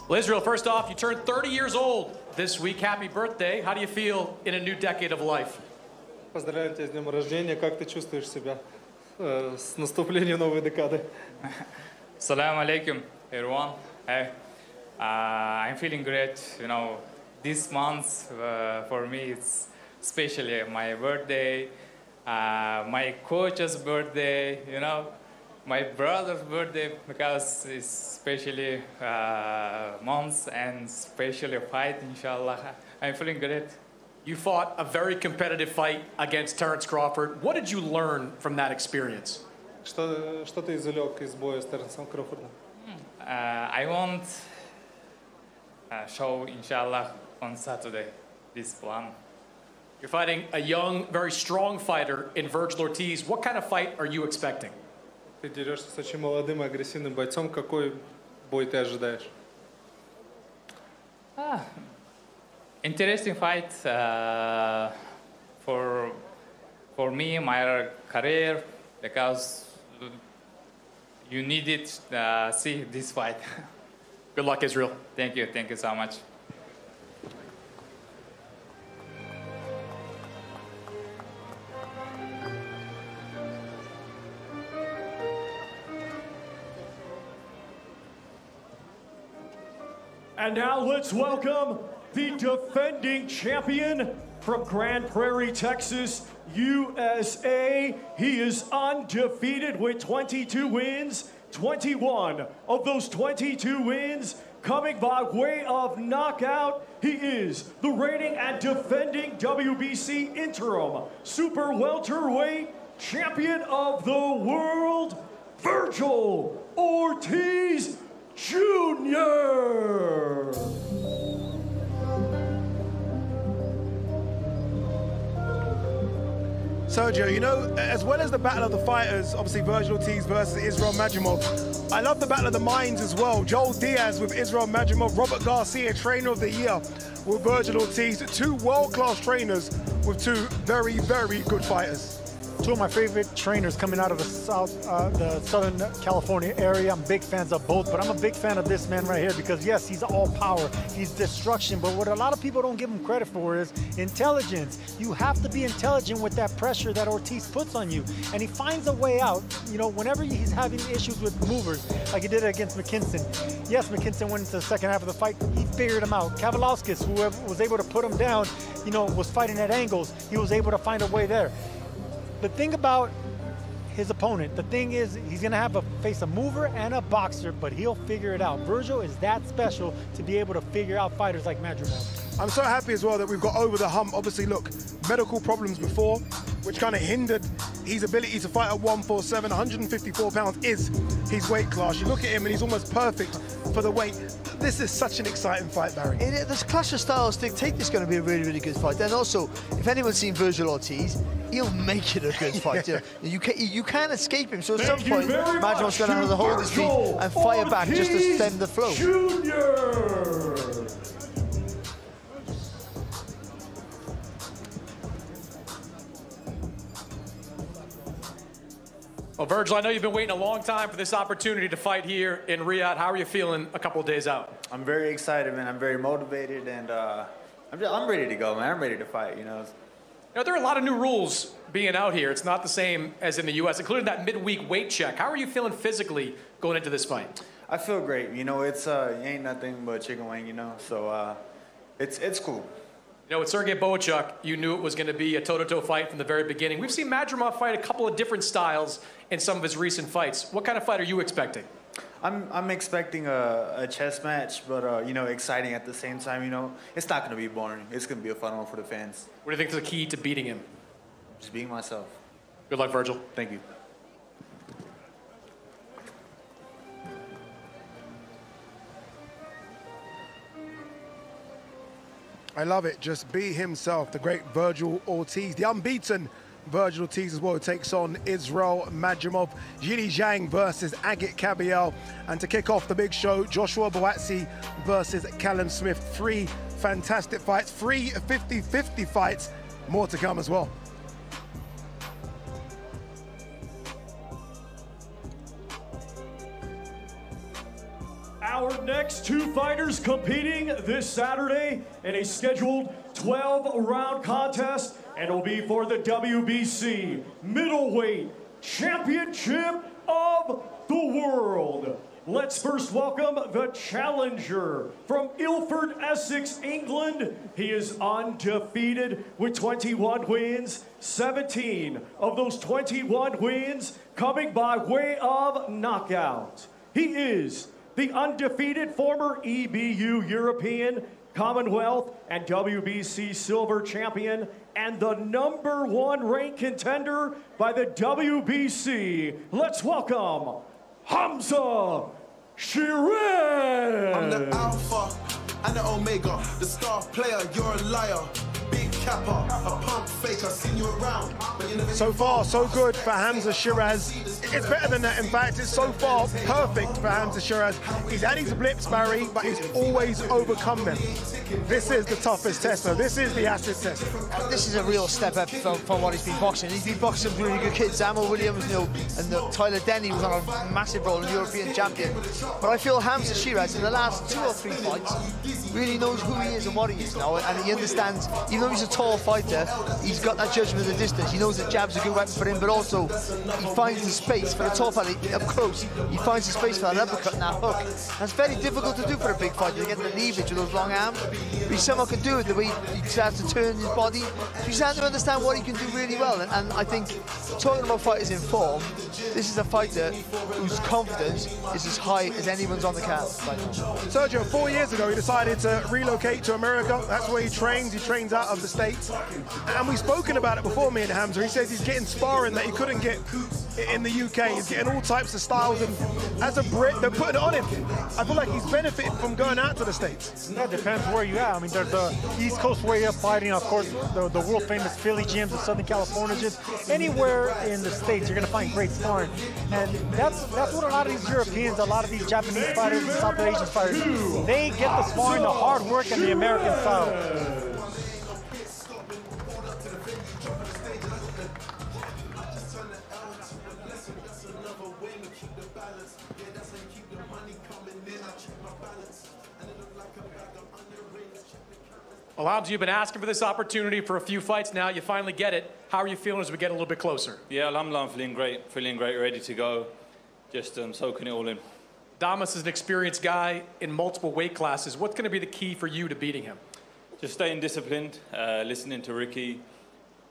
Well, Israel, first off, you turned 30 years old this week. Happy birthday. How do you feel in a new decade of life? Поздравляю тебя с днем рождения. Как ты чувствуешь себя с наступлением новой декады? Assalamu alaikum, everyone. Hey, I'm feeling great. You know, this month for me it's especially my birthday, my coach's birthday. You know, my brother's birthday because it's especially months and especially a fight. Inshallah, I'm feeling great. You fought a very competitive fight against Terence Crawford. What did you learn from that experience? Что ты извлек из боя с Теренсом Кроуфордом? I want show, inshallah, on Saturday, this plan. You're fighting a young, very strong fighter in Virgil Ortiz. What kind of fight are you expecting? Ты дерешься с очень молодым и агрессивным бойцом. Какой бой ты ожидаешь? Interesting fight for me, my career, because you needed to see this fight. Good luck, Israel. Thank you so much. And now let's welcome the defending champion from Grand Prairie, Texas, USA. He is undefeated with 22 wins, 21 of those 22 wins coming by way of knockout. He is the reigning and defending WBC interim super welterweight champion of the world, Virgil Ortiz Jr. Sergio, you know, as well as the battle of the fighters, obviously Virgil Ortiz versus Israel Madrimov, I love the battle of the minds as well. Joel Diaz with Israel Madrimov, Robert Garcia, trainer of the year with Virgil Ortiz, two world-class trainers with two very, very good fighters. Two of my favorite trainers coming out of the Southern California area. I'm big fans of both, but I'm a big fan of this man right here because, yes, he's all power, he's destruction, but what a lot of people don't give him credit for is intelligence. You have to be intelligent with that pressure that Ortiz puts on you, and he finds a way out. You know, whenever he's having issues with movers, like he did against McKinson. Yes, McKinson went into the second half of the fight. He figured him out. Kavalauskas, who was able to put him down, you know, was fighting at angles. He was able to find a way there. The thing about his opponent, the thing is he's going to face a mover and a boxer, but he'll figure it out. Virgil is that special to be able to figure out fighters like Madrimov. I'm so happy as well that we've got over the hump. Obviously, look, medical problems before, which kind of hindered his ability to fight at 147. 154 pounds is his weight class. You look at him and he's almost perfect for the weight. This is such an exciting fight, Barry. This clash of styles dictate this is going to be a really, really good fight. And also, if anyone's seen Virgil Ortiz, he'll make it a good fight. Yeah. You can't escape him. So at some point, Madrimov's going to have to hold his feet and fire back just to stem the flow. Junior. Well, Virgil, I know you've been waiting a long time for this opportunity to fight here in Riyadh. How are you feeling a couple of days out? I'm very excited, man. I'm very motivated, and I'm ready to go, man. I'm ready to fight, you know. There are a lot of new rules being out here. It's not the same as in the U.S., including that midweek weight check. How are you feeling physically going into this fight? I feel great. You know, it ain't nothing but chicken wing, you know. So it's cool. You know, with Sergey Bohachuk, you knew it was going to be a toe-to-toe fight from the very beginning. We've seen Madrimov fight a couple of different styles in some of his recent fights. What kind of fight are you expecting? I'm expecting a chess match, but you know, exciting at the same time. You know, it's not going to be boring. It's going to be a fun one for the fans. What do you think is the key to beating him? Just being myself. Good luck, Virgil. Thank you. I love it. Just be himself. The great Virgil Ortiz, the unbeaten Virgil Ortiz as well, takes on Israel Madrimov. Jili Zhang versus Agit Kabayel. And to kick off the big show, Joshua Buatsi versus Callum Smith. 3 fantastic fights, 3 50-50 fights. More to come as well. Our next 2 fighters competing this Saturday in a scheduled 12-round contest, and will be for the WBC Middleweight Championship of the World. Let's first welcome the challenger from Ilford, Essex, England. He is undefeated with 21 wins, 17 of those 21 wins coming by way of knockout. He is the undefeated former EBU European, Commonwealth, and WBC silver champion, and the #1 ranked contender by the WBC. Let's welcome Hamza Shiraz. I'm the Alpha and the Omega, the star player, you're a liar. Big capper, a pump faker, seen you around, but you never. So far, so good for Hamza Shiraz. It's better than that, in fact. It's so far perfect for Hamza Shiraz. He's had his blips, Barry, but he's always overcome them. This is the toughest test, though. This is the acid test. This is a real step up from what he's been boxing. He's been boxing some really good kids. Zamo Williams, you know, and Tyler Denny was on a massive role in European champion. But I feel Hamza Shiraz, in the last 2 or 3 fights, really knows who he is and what he is now, and he understands, even though he's a tall fighter, he's got that judgment of the distance. He knows that jab's a good weapon for him, but also he finds the space for a tall fighter up close. He finds the space for that uppercut and that hook. That's very difficult to do for a big fighter, to get the leverage with those long arms. But he somehow can do it, the way he starts to turn his body. So he's starting to understand what he can do really well. And I think, talking about fighters in form, this is a fighter whose confidence is as high as anyone's on the card. Sergio, 4 years ago, he decided to relocate to America. That's where he trains. He trains out of the States. And we've spoken about it before, me and Hamza. He says he's getting sparring that he couldn't get in the UK. He's getting all types of styles. And as a Brit, they're putting it on him. I feel like he's benefited from going out to the States. Yeah, it depends where you're at. I mean, there's the East Coast way of fighting. Of course, the world-famous Philly gyms, the Southern California gyms. Anywhere in the States, you're going to find great sparring. And that's what a lot of these Europeans, a lot of these Japanese fighters, and South Asian fighters, they get the sparring, the hard work, and the American style. Well, Hamza, you've been asking for this opportunity for a few fights now. You finally get it. How are you feeling as we get a little bit closer? Yeah, Alhamdulillah, I'm feeling great, ready to go. Just soaking it all in. Damas is an experienced guy in multiple weight classes. What's going to be the key for you to beating him? Just staying disciplined, listening to Ricky,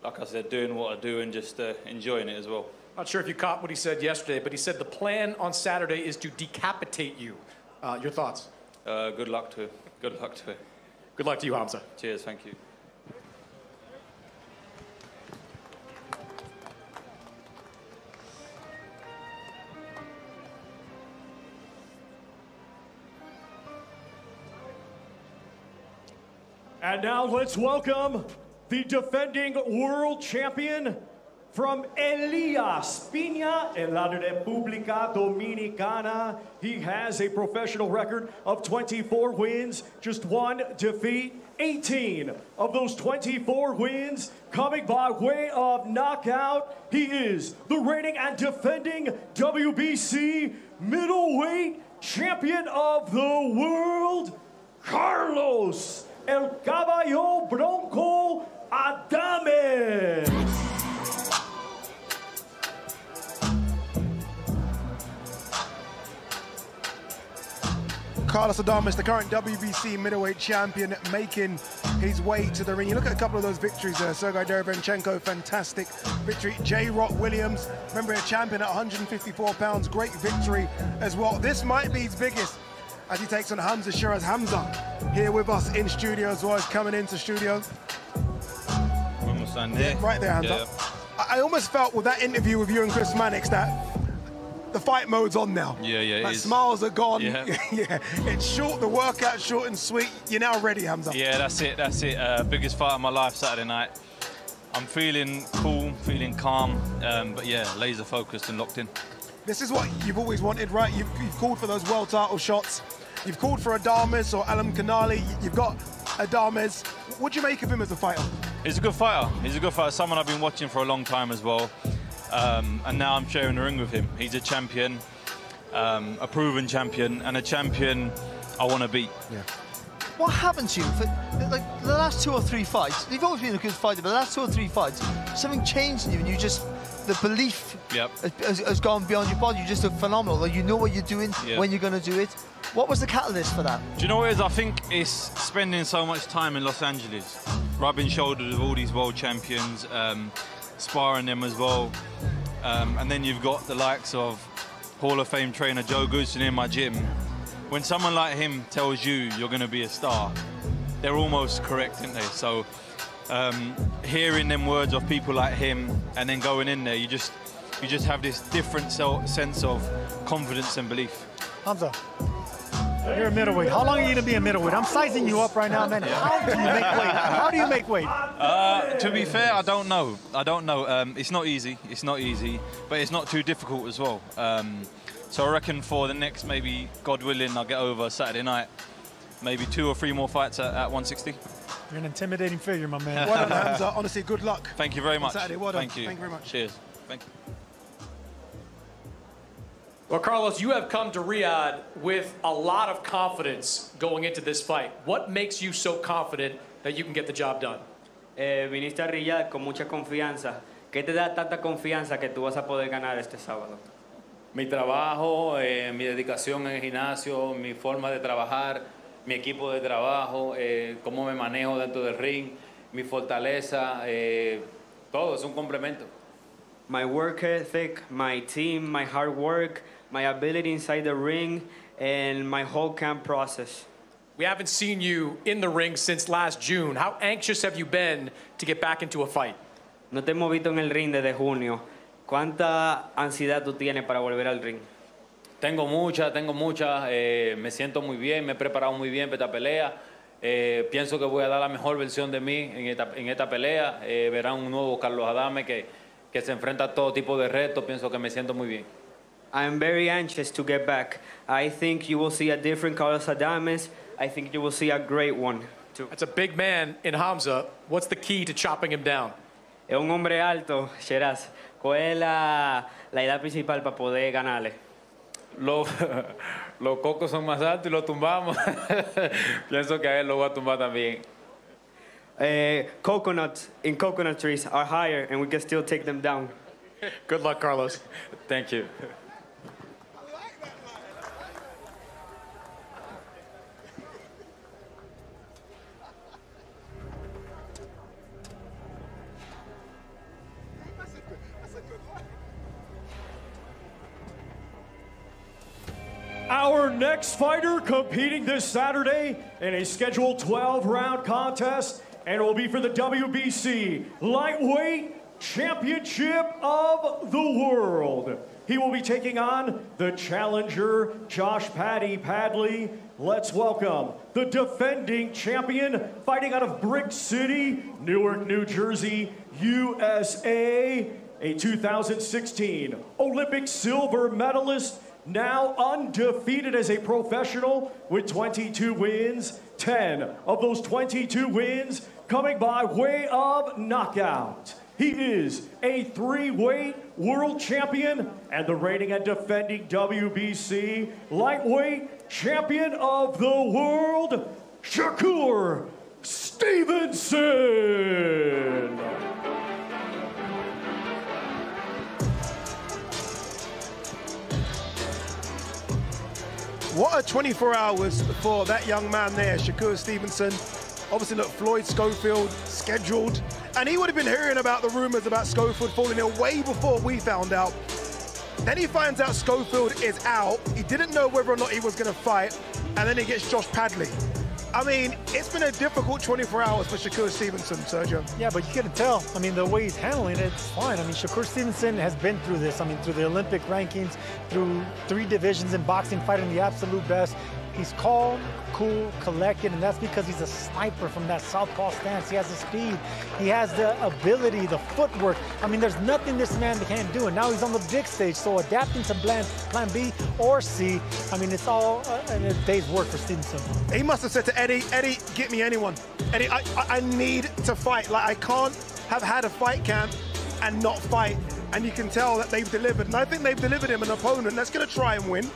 like I said, doing what I do and just enjoying it as well. Not sure if you caught what he said yesterday, but he said the plan on Saturday is to decapitate you. Your thoughts? Good luck to it. Good luck to it. Good luck to you, Hamza. Cheers, thank you. And now let's welcome the defending world champion From Elias Piña en la República Dominicana, he has a professional record of 24 wins, just 1 defeat. 18 of those 24 wins coming by way of knockout. He is the reigning and defending WBC middleweight champion of the world, Carlos El Caballo Bronco Adames. Carlos Adames, the current WBC middleweight champion, making his way to the ring. You look at a couple of those victories there. Sergei Derevyanchenko, fantastic victory. J. Rock Williams, remember, a champion at 154 pounds, great victory as well. This might be his biggest as he takes on Hamza Shiraz. Hamza here with us in studio as well as coming into studio. Yeah, right there, Hamza. Yeah. I almost felt with that interview with you and Chris Mannix that the fight mode's on now. Yeah, like smiles are gone. Yeah. It's short, the workout's short and sweet. You're now ready, Hamza. Yeah, that's it. Biggest fight of my life Saturday night. I'm feeling cool, feeling calm, but yeah, laser focused and locked in. This is what you've always wanted, right? You've called for those world title shots. You've called for Adames or Alam Kanali. You've got Adames. What do you make of him as a fighter? He's a good fighter. He's a good fighter. Someone I've been watching for a long time as well. And now I'm sharing the ring with him. He's a champion, a proven champion, and a champion I want to beat. Yeah. What happened to you for like the last 2 or 3 fights? You've always been a good fighter, but the last 2 or 3 fights, something changed in you, and you just, the belief has gone beyond your body. You're just phenomenal. Like, you know what you're doing when you're going to do it. What was the catalyst for that? Do you know what it is? I think it's spending so much time in Los Angeles, rubbing shoulders with all these world champions, sparring them as well. And then you've got the likes of Hall of Fame trainer Joe Goosen in my gym. When someone like him tells you you're going to be a star, they're almost correct, aren't they? So hearing them words of people like him and then going in there, you just have this different sense of confidence and belief. Hamza, you're a middleweight. How long are you going to be a middleweight? I'm sizing you up right now, man. How do you make weight? How do you make weight? To be fair, I don't know. It's not easy. It's not easy, but it's not too difficult as well. So I reckon for the next, maybe, God willing, I'll get over Saturday night, maybe 2 or 3 more fights at 160. You're an intimidating figure, my man. Well done, Hamza. Honestly, good luck. Thank you very much. Saturday, well done. Thank you. Thank you very much. Cheers. Thank you. Well, Carlos, you have come to Riyadh with a lot of confidence going into this fight. What makes you so confident that you can get the job done? Viniste a Riyadh con mucha confianza. ¿Qué te da tanta confianza que tú vas a poder ganar este sábado? Mi trabajo, mi dedicación en el gimnasio, mi forma de trabajar, mi equipo de trabajo, cómo me manejo dentro del ring, mi fortaleza, todo es un complemento. My work ethic, my team, my hard work, my ability inside the ring, and my whole camp process. We haven't seen you in the ring since last June. How anxious have you been to get back into a fight? No te hemos visto en el ring desde junio. ¿Cuánta ansiedad tú tienes para volver al ring? Tengo mucha. Me siento muy bien, me he preparado muy bien para esta pelea. Pienso que voy a dar la mejor versión de mí en esta pelea. Verán un nuevo Carlos Adames que se enfrenta a todo tipo de retos. Pienso que me siento muy bien. I'm very anxious to get back. I think you will see a different Carlos Adames. I think you will see a great one, too. That's a big man in Hamza. What's the key to chopping him down? Es un hombre alto, Shiraz. ¿Cuál es la idea principal para poder ganarle? Los cocos son más altos y los tumbamos. Pienso que a él lo voy a tumbar también. Coconuts in coconut trees are higher, and we can still take them down. Good luck, Carlos. Thank you. Our next fighter competing this Saturday in a scheduled 12-round contest, and it will be for the WBC Lightweight Championship of the World. He will be taking on the challenger, Josh Paddy Padley. Let's welcome the defending champion, fighting out of Brick City, Newark, New Jersey, USA, a 2016 Olympic silver medalist, now undefeated as a professional with 22 wins, 10 of those 22 wins coming by way of knockout. He is a 3-weight world champion and the reigning and defending WBC lightweight champion of the world, Shakur Stevenson. What a 24 hours for that young man there, Shakur Stevenson. Obviously, look, Floyd Schofield scheduled, and he would have been hearing about the rumors about Schofield falling ill way before we found out. Then he finds out Schofield is out. He didn't know whether or not he was going to fight, and then he gets Josh Padley. I mean, it's been a difficult 24 hours for Shakur Stevenson, Sergio. Yeah, but you couldn't tell. I mean, the way he's handling it, it's fine. I mean, Shakur Stevenson has been through this. I mean, through the Olympic rankings, through 3 divisions in boxing, fighting the absolute best. He's calm, cool, collected, and that's because he's a sniper from that southpaw stance. He has the speed. He has the ability, the footwork. I mean, there's nothing this man can't do, and now he's on the big stage, so adapting to plan B or C, I mean, it's all a day's work for Stevenson. He must have said to Eddie, Eddie, get me anyone. Eddie, I need to fight. Like, I can't have had a fight camp and not fight. And you can tell that they've delivered. And I think they've delivered him an opponent that's going to try and win,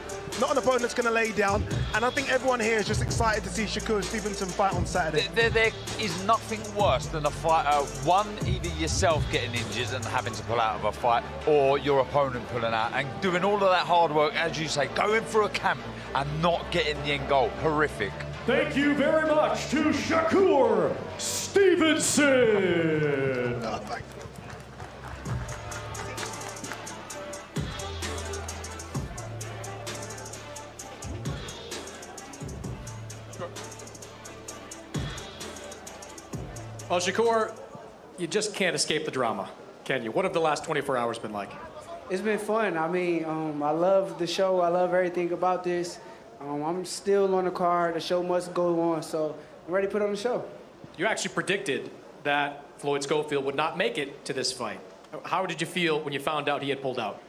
not an opponent that's going to lay down. And I think everyone here is just excited to see Shakur Stevenson fight on Saturday. There is nothing worse than a fighter, one, either yourself getting injured and having to pull out of a fight, or your opponent pulling out and doing all of that hard work, as you say, going through a camp and not getting the end goal. Horrific. Thank you very much to Shakur Stevenson. Oh, thank you. Well, Shakur, you just can't escape the drama, can you? What have the last 24 hours been like? It's been fun. I mean, I love the show. I love everything about this. I'm still on the card. The show must go on, so I'm ready to put on the show. You actually predicted that Floyd Schofield would not make it to this fight. How did you feel when you found out he had pulled out?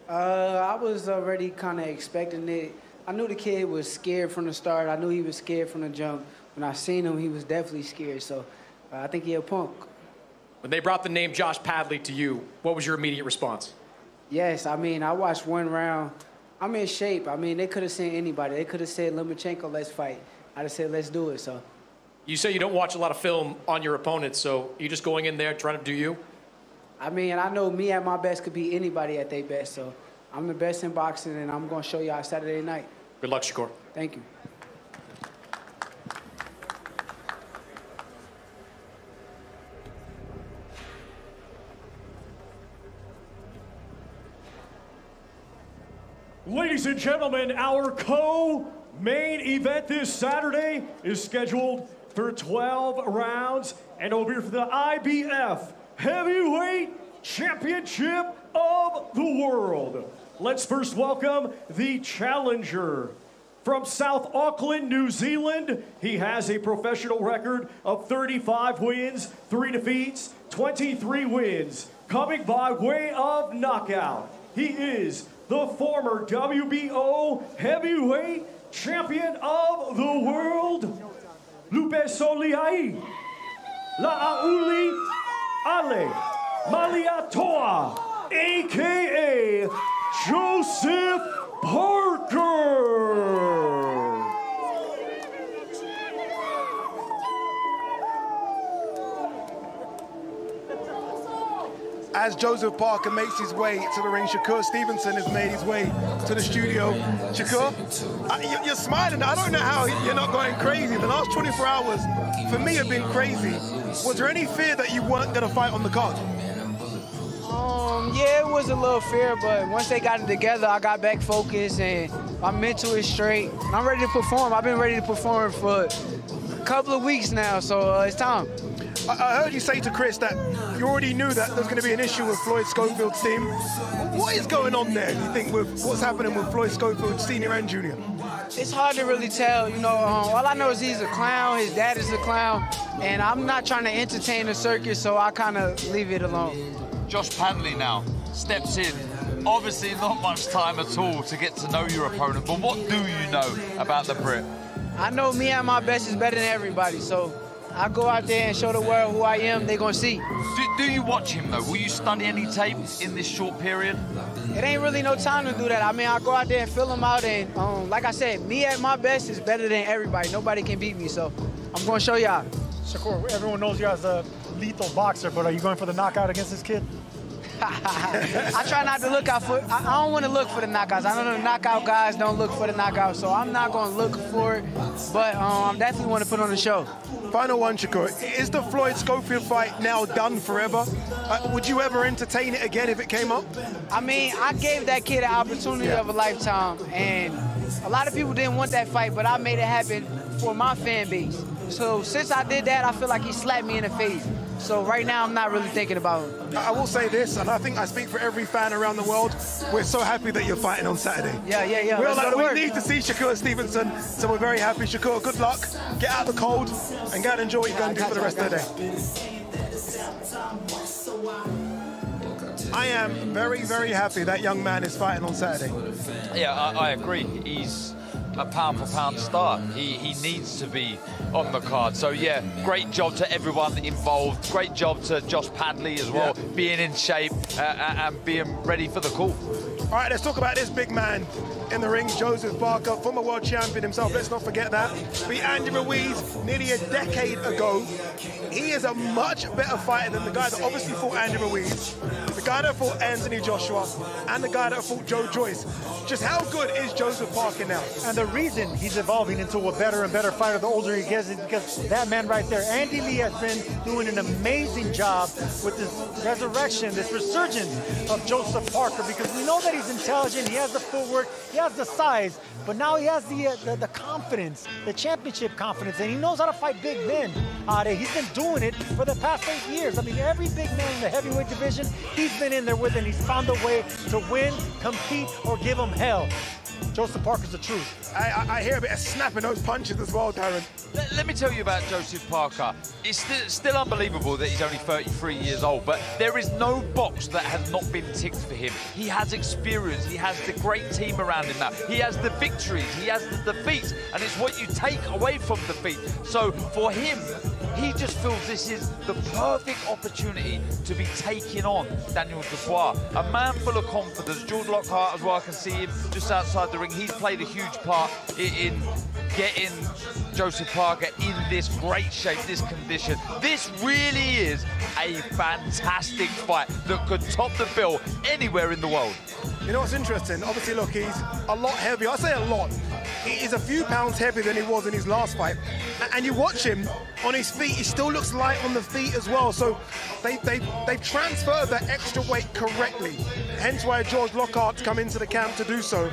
I was already kind of expecting it. I knew the kid was scared from the start. I knew he was scared from the jump. When I seen him, he was definitely scared, so I think he a punk. When they brought the name Josh Padley to you, what was your immediate response? Yes, I mean, I watched one round. I'm in shape. I mean, they could have said anybody. They could have said, Lomachenko, let's fight. I'd have said, let's do it, so. You say you don't watch a lot of film on your opponents, so you just going in there trying to do you? I mean, I know me at my best could be anybody at their best, so I'm the best in boxing, and I'm going to show y'all Saturday night. Good luck, Shakur. Thank you. Ladies and gentlemen, our co-main event this Saturday is scheduled for 12 rounds, and it'll be for the IBF Heavyweight Championship of the World. Let's first welcome the challenger. From South Auckland, New Zealand, he has a professional record of 35 wins, 3 defeats, 23 wins, coming by way of knockout. He is the former WBO heavyweight champion of the world, Lupe Soliai, La'auli Ale Maliatoa, a.k.a. Joseph Parker. As Joseph Parker makes his way to the ring, Shakur Stevenson has made his way to the studio. Shakur, you're smiling. I don't know how you're not going crazy. The last 24 hours, for me, have been crazy. Was there any fear that you weren't going to fight on the card? Yeah, it was a little fear, but once they got it together, I got back focused, and my mental is straight. I'm ready to perform. I've been ready to perform for a couple of weeks now, so it's time. I heard you say to Chris that you already knew that there's going to be an issue with Floyd Schofield's team. What is going on there, you think, with what's happening with Floyd Schofield, senior and junior? It's hard to really tell, you know. All I know is he's a clown, his dad is a clown, and I'm not trying to entertain the circus, so I kind of leave it alone. Josh Padley now steps in. Obviously not much time at all to get to know your opponent, but what do you know about the Brit? I know me at my best is better than everybody, so I go out there and show the world who I am, they're gonna see. Do you watch him though? Will you study any tape in this short period? It ain't really no time to do that. I mean, I go out there and fill him out, and like I said, me at my best is better than everybody. Nobody can beat me, so I'm gonna show y'all. Shakur, everyone knows you as a lethal boxer, but are you going for the knockout against this kid? I try not to look out for, I don't want to look for the knockouts. I know the knockout guys don't look for the knockouts, so I'm not going to look for it, but I definitely want to put on the show. Final one, Shakur. Is the Floyd-Schofield fight now done forever? Would you ever entertain it again if it came up? I mean, I gave that kid an opportunity of a lifetime, and a lot of people didn't want that fight, but I made it happen for my fan base. So since I did that, I feel like he slapped me in the face. So right now, I'm not really thinking about it. I will say this, and I think I speak for every fan around the world, we're so happy that you're fighting on Saturday. Yeah. We're like, we need to see Shakur Stevenson, so we're very happy. Shakur, good luck. Get out of the cold and go and enjoy what you're going to do for the rest of the day. I am very, very happy that young man is fighting on Saturday. Yeah, I agree. He's a pound-for-pound star. He needs to be on the card. So yeah, great job to everyone involved. Great job to Josh Padley as well, being in shape and being ready for the call. All right, let's talk about this big man in the ring, Joseph Parker, former world champion himself. Let's not forget that. Beat Andy Ruiz nearly a decade ago. He is a much better fighter than the guy that obviously fought Andy Ruiz, the guy that fought Anthony Joshua, and the guy that fought Joe Joyce. Just how good is Joseph Parker now? And the reason he's evolving into a better and better fighter the older he gets is because that man right there, Andy Lee, has been doing an amazing job with this resurrection, this resurgence of Joseph Parker, because we know that he's intelligent, he has the footwork, he has the size, but now he has the confidence, the championship confidence, and he knows how to fight big men. He's been doing it for the past 8 years. I mean, every big man in the heavyweight division, he's been in there with it, and he's found a way to win, compete, or give them hell. Joseph Parker's the truth. I hear a bit of snapping those punches as well, Darren. Let me tell you about Joseph Parker. It's still unbelievable that he's only 33 years old, but there is no box that has not been ticked for him. He has experience, he has the great team around him now. He has the victories, he has the defeats, and it's what you take away from defeat. So for him, he just feels this is the perfect opportunity to be taking on Daniel Dubois. A man full of confidence. George Lockhart as well, I can see him just outside the ring. He's played a huge part in getting Joseph Parker in this great shape, this condition. This really is a fantastic fight that could top the bill anywhere in the world. You know what's interesting? Obviously, look, he's a lot heavier. I say a lot. He is a few pounds heavier than he was in his last fight. And you watch him on his feet, he still looks light on the feet as well. So they've transferred that extra weight correctly. Hence why George Lockhart's come into the camp to do so.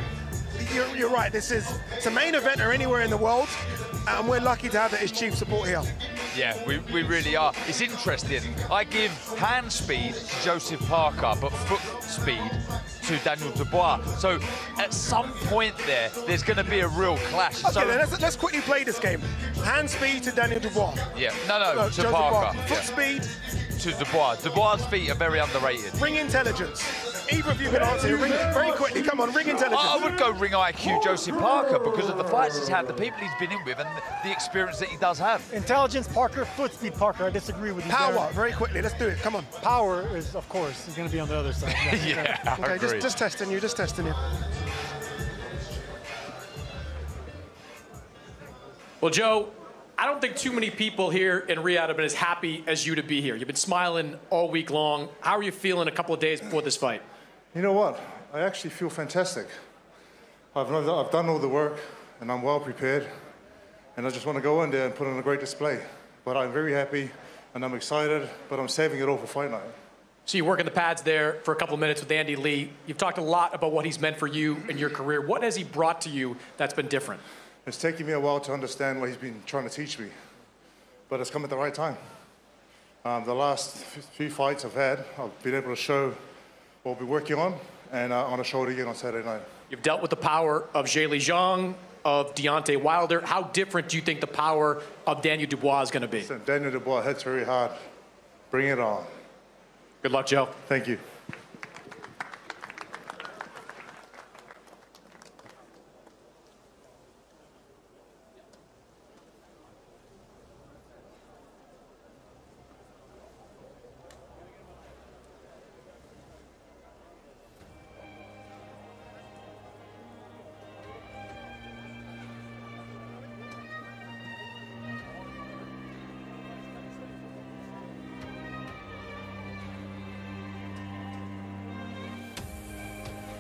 You're right, it's a main eventer anywhere in the world, and we're lucky to have that as chief support here. Yeah, we really are. It's interesting. I give hand speed to Joseph Parker, but foot speed to Daniel Dubois. So at some point there's going to be a real clash. Okay, so, then let's quickly play this game. Hand speed to Daniel Dubois. Yeah, no, to Parker. Foot speed to Dubois. Dubois' feet are very underrated. Ring intelligence. Either of you can answer. Ring very quickly. Come on, ring intelligence. I would go ring IQ Joseph Parker because of the fights he's had, the people he's been in with, and the experience that he does have. Intelligence Parker, foot speed Parker. I disagree with you. Power, Darren. very quickly. Let's do it. Come on. Power is, of course, is going to be on the other side. Yeah, okay, just testing you. Just testing you. Well, Joe, I don't think too many people here in Riyadh have been as happy as you to be here. You've been smiling all week long. How are you feeling a couple of days before this fight? You know what? I actually feel fantastic. I've done all the work, and I'm well prepared, and I just want to go in there and put on a great display. But I'm very happy, and I'm excited, but I'm saving it all for fight night. So you're working the pads there for a couple of minutes with Andy Lee. You've talked a lot about what he's meant for you and your career. What has he brought to you that's been different? It's taken me a while to understand what he's been trying to teach me, but it's come at the right time. The last few fights I've had, I've been able to show what we're working on, and I want to show it again on Saturday night. You've dealt with the power of Zhilei Zhang, of Deontay Wilder. How different do you think the power of Daniel Dubois is going to be? Listen, Daniel Dubois hits very hard. Bring it on. Good luck, Joe. Thank you.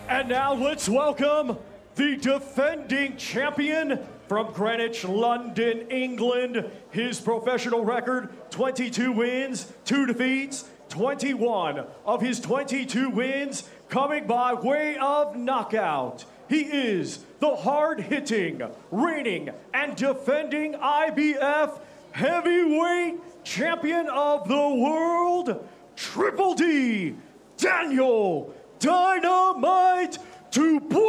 And now let's welcome the defending champion from Greenwich, London, England. His professional record, 22 wins, 2 defeats, 21 of his 22 wins coming by way of knockout. He is the hard-hitting, reigning, and defending IBF heavyweight champion of the world, Triple D, Daniel Dynamite Dubois.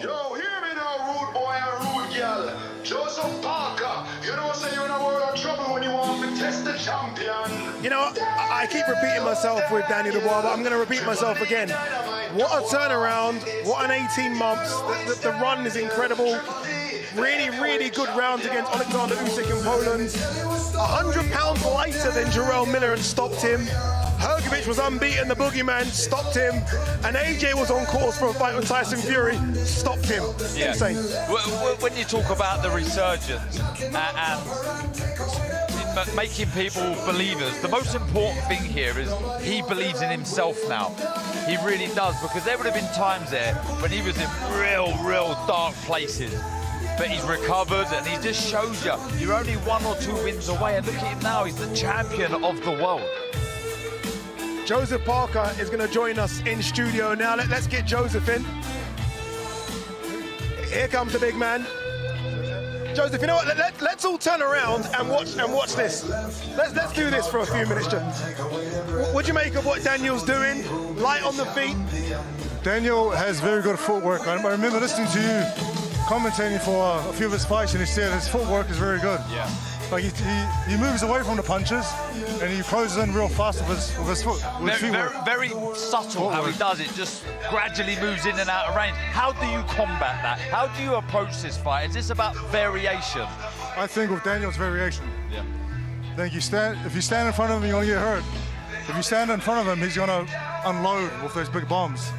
Yo, hear me now, rude boy and rude girl. Joseph Parker, you know say you're in a world of trouble when you want to test the champion. You know, I keep repeating myself with Daniel Dubois, but I'm going to repeat myself again. What a turnaround, what an 18 months. The run is incredible. Really, really good rounds against Alexander Usyk in Poland. 100 pounds lighter than Jarrell Miller and stopped him. Hrgovic was unbeaten, the boogeyman, stopped him. And AJ was on course for a fight with Tyson Fury, stopped him. Yeah. Insane. When you talk about the resurgence and making people believers, the most important thing here is he believes in himself now. He really does, because there would have been times there when he was in real dark places. But he's recovered, and he just shows you, you're only 1 or 2 wins away, and look at him now, he's the champion of the world. Joseph Parker is going to join us in studio now. Let's get Joseph in. Here comes the big man. Joseph, you know what? Let's all turn around and watch this. Let's do this for a few minutes, What do you make of what Daniel's doing? Light on the feet. Daniel has very good footwork. I remember listening to you commentating for a few of his fights, and he said his footwork is very good. Yeah. Like he moves away from the punches, and he closes in real fast with his foot. Very subtle how he does it, just gradually moves in and out of range. How do you combat that? How do you approach this fight? Is this about variation? I think with Daniel's variation. Yeah. I think if you stand in front of him, you're gonna get hurt. If you stand in front of him, he's gonna unload with those big bombs.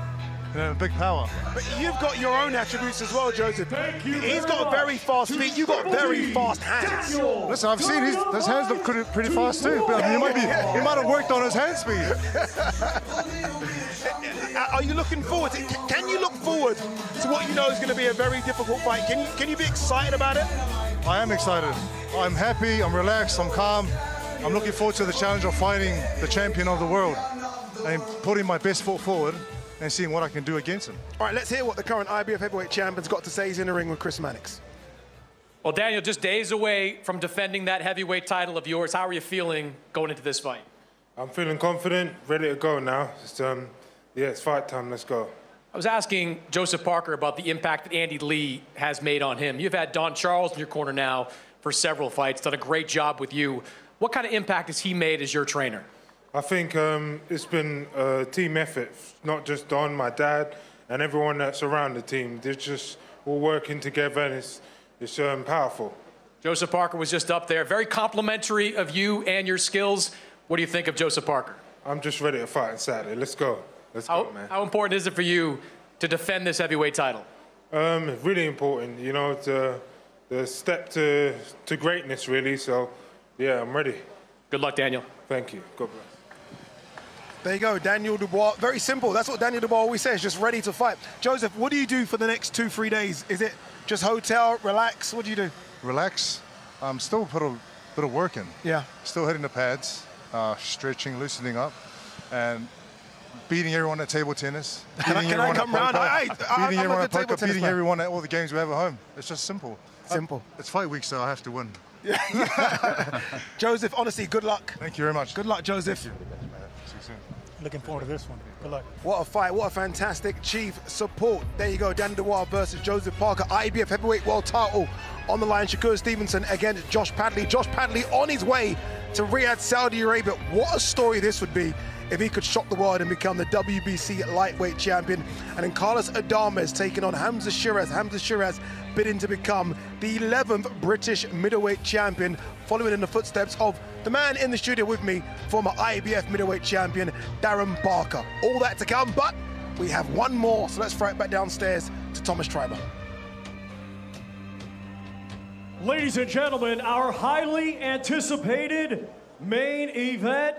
Big power. But you've got your own attributes as well, Joseph. He's got very fast feet. You've got very fast hands. Listen, I've seen his hands look pretty fast too. But I mean, he might have worked on his hand speed. Are you looking forward to? Can you look forward to what you know is going to be a very difficult fight? Can you be excited about it? I am excited. I'm happy. I'm relaxed. I'm calm. I'm looking forward to the challenge of fighting the champion of the world and putting my best foot forward and seeing what I can do against him. All right, let's hear what the current IBF heavyweight champion's got to say. He's in the ring with Chris Mannix. Well, Daniel, just days away from defending that heavyweight title of yours. How are you feeling going into this fight? I'm feeling confident, ready to go now. It's fight time, let's go. I was asking Joseph Parker about the impact that Andy Lee has made on him. You've had Don Charles in your corner now for several fights, done a great job with you. What kind of impact has he made as your trainer? I think it's been a team effort, not just Don, my dad, and everyone that's around the team. They're just all working together, and it's powerful. Joseph Parker was just up there, very complimentary of you and your skills. What do you think of Joseph Parker? I'm just ready to fight on Saturday. Let's go. Let's go, man. How important is it for you to defend this heavyweight title? Really important, you know, the step to greatness, really. So, yeah, I'm ready. Good luck, Daniel. Thank you. God bless. There you go, Daniel Dubois. Very simple. That's what Daniel Dubois always says, just ready to fight. Joseph, what do you do for the next 2-3 days? Is it just hotel, relax? What do you do? Relax. I'm still put a bit of work in. Yeah. Still hitting the pads, stretching, loosening up, and beating everyone at table tennis. Can I come round? Beating everyone at poker, beating everyone at all the games we have at home. It's just simple. Simple. It's fight week, so I have to win. Joseph, honestly, good luck. Thank you very much. Good luck, Joseph. See you soon. Looking forward to this one. Good luck. What a fight. What a fantastic chief support. There you go, Dan Dubois versus Joseph Parker. IBF heavyweight world title on the line. Shakur Stevenson against Josh Padley. Josh Padley on his way to Riyadh, Saudi Arabia. What a story this would be if he could shock the world and become the WBC lightweight champion. And then Carlos Adames taking on Hamza Shiraz. Hamza Shiraz bidding to become the 11th British middleweight champion, following in the footsteps of the man in the studio with me, former IBF middleweight champion, Darren Barker. All that to come, but we have one more, so let's throw it back downstairs to Thomas Treiber. Ladies and gentlemen, our highly anticipated main event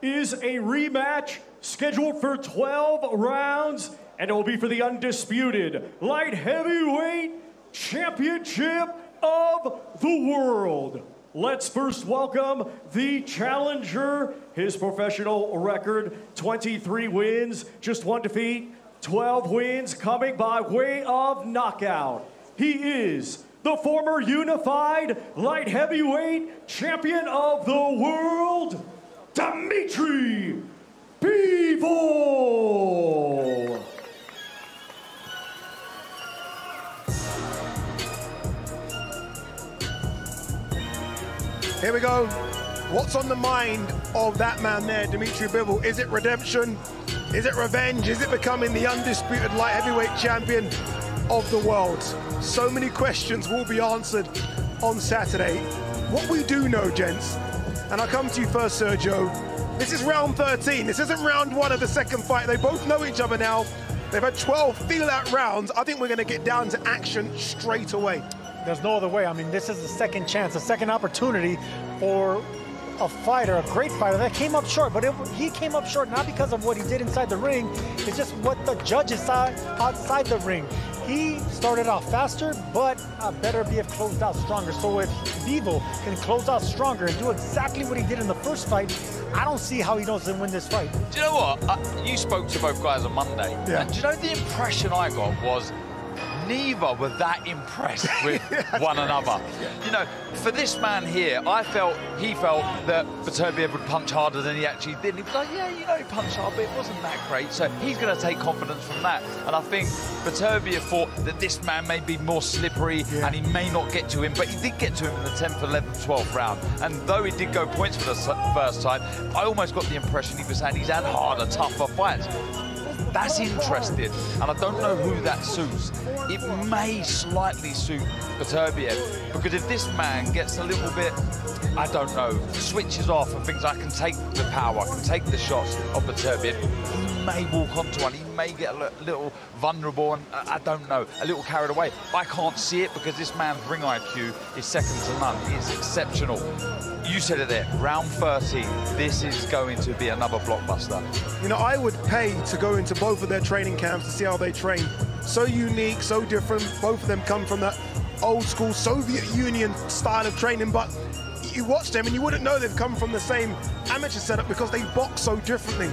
is a rematch scheduled for 12 rounds, and it will be for the undisputed light heavyweight championship of the world. Let's first welcome the challenger. His professional record, 23 wins, just 1 defeat, 12 wins coming by way of knockout. He is the former unified light heavyweight champion of the world, Dimitri Bivol. Here we go. What's on the mind of that man there, Dimitri Bivol? Is it redemption? Is it revenge? Is it becoming the undisputed light heavyweight champion of the world? So many questions will be answered on Saturday. What we do know, gents, and I'll come to you first, Sergio, this is round 13. This isn't round 1 of the second fight. They both know each other now. They've had 12 feel-out rounds. I think we're going to get down to action straight away. There's no other way. I mean, this is a second chance, a second opportunity for a fighter, a great fighter that came up short. But he came up short not because of what he did inside the ring. It's just what the judges saw outside the ring. He started off faster, but Beterbiev closed out stronger. So if Bivol can close out stronger and do exactly what he did in the first fight, I don't see how he doesn't win this fight. Do you know what? You spoke to both guys on Monday. Yeah. And do you know the impression I got was neither were that impressed with one another. You know, for this man here, he felt that Beterbiev would punch harder than he actually did. And he was like, yeah, you know, he punched hard, but it wasn't that great. So he's going to take confidence from that. And I think Beterbiev thought that this man may be more slippery and he may not get to him, but he did get to him in the 10th, 11th, 12th round. And though he did go points for the first time, I almost got the impression he was saying he's had harder, tougher fights. That's interesting, and I don't know who that suits. It may slightly suit Beterbiev, because if this man gets a little bit, I don't know, switches off and thinks I can take the power, I can take the shots of Beterbiev, he may walk onto one, he may get a little vulnerable and, I don't know, a little carried away. I can't see it because this man's ring IQ is second to none. It's exceptional. You said it there, round 13, this is going to be another blockbuster. You know, I would pay to go into both of their training camps to see how they train. So unique, so different. Both of them come from that old school Soviet Union style of training, but you watch them and you wouldn't know they've come from the same amateur setup because they box so differently.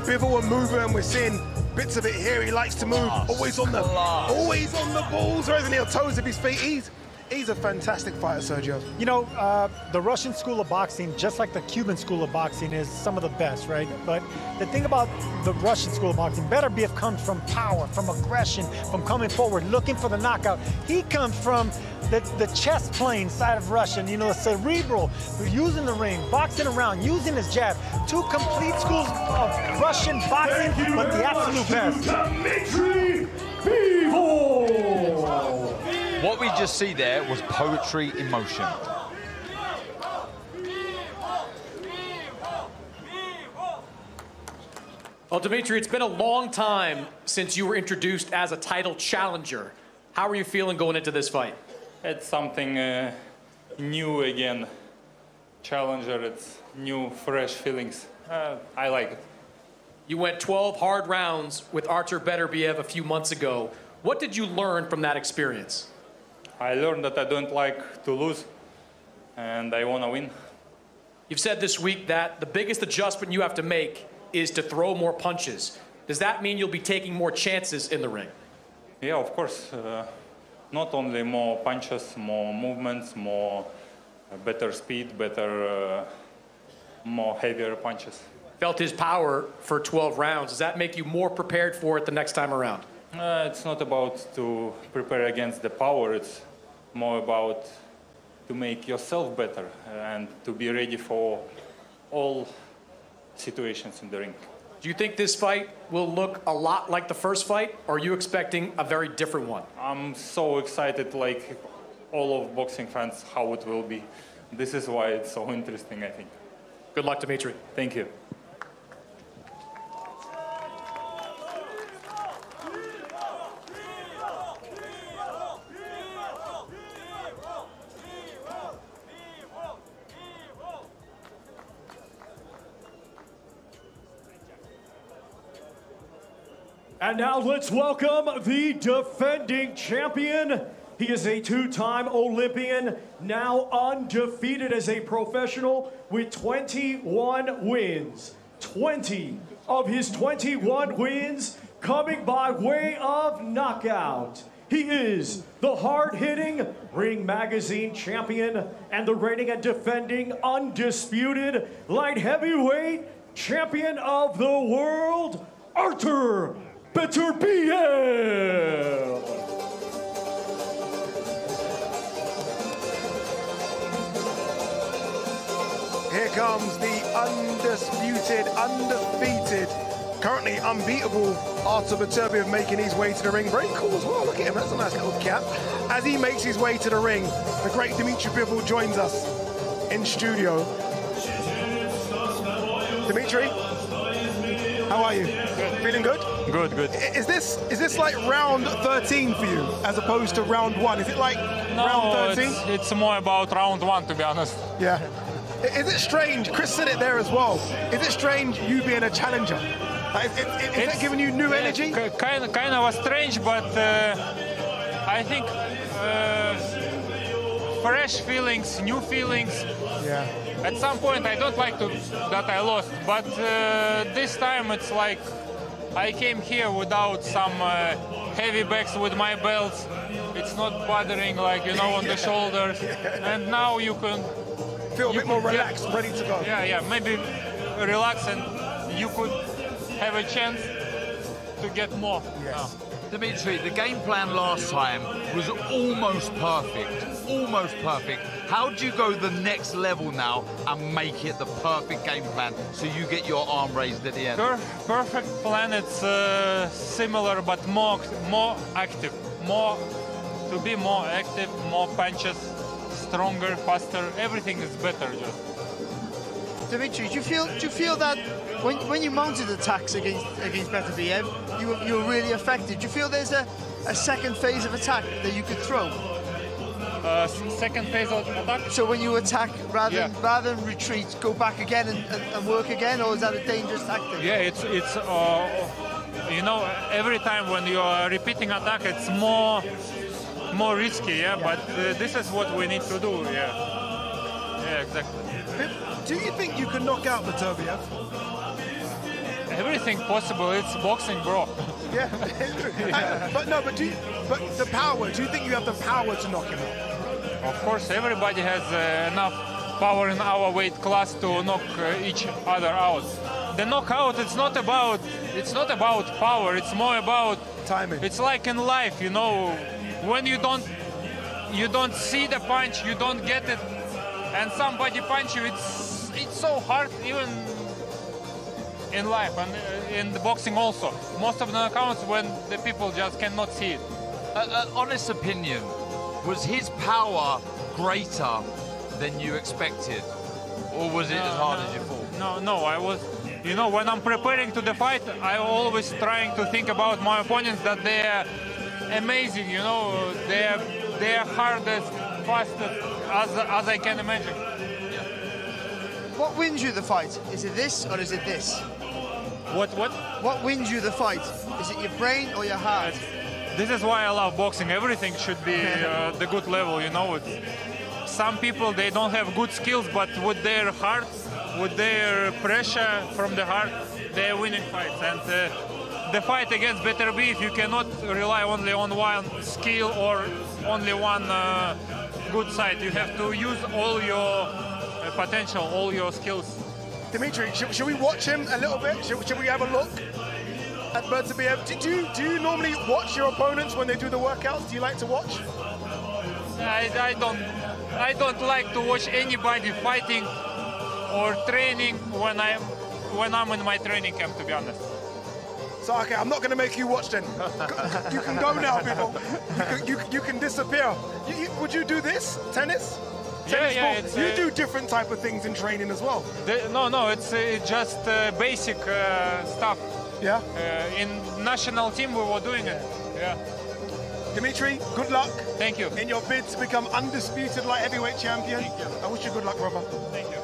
Bivol and mover, and we're seeing bits of it here. He likes to move, always on the balls, or isn't he on toes of his feet? He's a fantastic fighter, Sergio. You know, the Russian school of boxing, just like the Cuban school of boxing, is some of the best, right? But the thing about the Russian school of boxing, Beterbiev comes from power, from aggression, from coming forward, looking for the knockout. He comes from the chess playing side of Russian, you know, cerebral, using the ring, boxing around, using his jab. 2 complete schools of Russian boxing, but the absolute best. Dimitri Bivol. What we just see there was poetry in motion. Well, Dimitri, it's been a long time since you were introduced as a title challenger. How are you feeling going into this fight? It's something new again. Challenger, it's new, fresh feelings. I like it. You went 12 hard rounds with Artur Beterbiev a few months ago. What did you learn from that experience? I learned that I don't like to lose, and I want to win. You've said this week that the biggest adjustment you have to make is to throw more punches. Does that mean you'll be taking more chances in the ring? Yeah, of course. Not only more punches, more movements, better speed, more heavier punches. Felt his power for 12 rounds. Does that make you more prepared for it the next time around? It's not about to prepare against the power. It's more about to make yourself better and to be ready for all situations in the ring. Do you think this fight will look a lot like the first fight, or are you expecting a very different one? I'm so excited, like all of boxing fans, how it will be. This is why it's so interesting, I think. Good luck, Dmitry. Thank you. And now let's welcome the defending champion. He is a two-time Olympian, now undefeated as a professional with 21 wins. 20 of his 21 wins coming by way of knockout. He is the hard-hitting Ring Magazine champion and the reigning and defending undisputed light heavyweight champion of the world, Artur Beterbiev. Here comes the undisputed, undefeated, currently unbeatable Artur Beterbiev making his way to the ring. Very cool as well. Look at him. That's a nice little cap. As he makes his way to the ring, the great Dmitry Bivol joins us in studio. Dmitry, how are you? Good. Feeling good? Good, good. Is this like round 13 for you, as opposed to round 1? Is it like round 13? It's more about round 1, to be honest. Yeah. Is it strange? Chris said it there as well. Is it strange you being a challenger? Is that giving you new energy? Kind of strange, but I think fresh feelings, new feelings. Yeah. At some point, I don't like that I lost, but this time it's like I came here without some heavy bags with my belts. It's not bothering, like, you know, on the shoulders. And now you can feel a bit more relaxed, ready to go. Yeah, maybe relax, and you could have a chance to get more. Yes. Dmitry, the game plan last time was almost perfect. Almost perfect. How do you go the next level now and make it the perfect game plan so you get your arm raised at the end? Perfect plan. It's similar, but more active. To be more active, more punches, stronger, faster. Everything is better. Just. Dmitry, do you feel that when you mounted attacks against Beterbiev, you were really effective? Do you feel there's a second phase of attack that you could throw? Second phase of attack? So when you attack, rather than retreat, go back again and work again, or is that a dangerous tactic? Yeah, it's you know, every time when you are repeating attack, it's more risky, but this is what we need to do, yeah, exactly. Do you think you can knock out Beterbiev? Everything possible. It's boxing, bro. Yeah, it's true. But the power. Do you think you have the power to knock him out? Of course, everybody has enough power in our weight class to knock each other out. The knockout, it's not about power. It's more about timing. It's like in life, you know, when you don't see the punch, you don't get it, and somebody punch you. It's so hard, even in life and in the boxing also. Most of the knockouts when the people just cannot see it. Honest opinion, was his power greater than you expected, or was it as hard as you thought? No, I was. You know, when I'm preparing to the fight, I'm always trying to think about my opponents, that they're amazing, you know, they're hardest, fastest, as I can imagine. Yeah. What wins you the fight? Is it this or is it this? What? What wins you the fight? Is it your brain or your heart? This is why I love boxing. Everything should be the good level, you know. Some people, they don't have good skills, but with their heart, with their pressure from the heart, they're winning fights. And the fight against Beterbiev, you cannot rely only on one skill or only one good side. You have to use all your potential, all your skills. Dmitry, should we watch him a little bit? Should we have a look at Beterbiev? Do you normally watch your opponents when they do the workouts? Do you like to watch? I I don't like to watch anybody fighting or training when I'm in my training camp, to be honest. So, okay, I'm not going to make you watch then. You can go now, people. You can disappear. Would you do this? Tennis? Yeah, you do different type of things in training as well. No, it's just basic stuff. Yeah? In national team, we were doing it. Yeah. Dimitri, good luck. Thank you. In your bid to become undisputed light heavyweight champion. Thank you. I wish you good luck, brother. Thank you.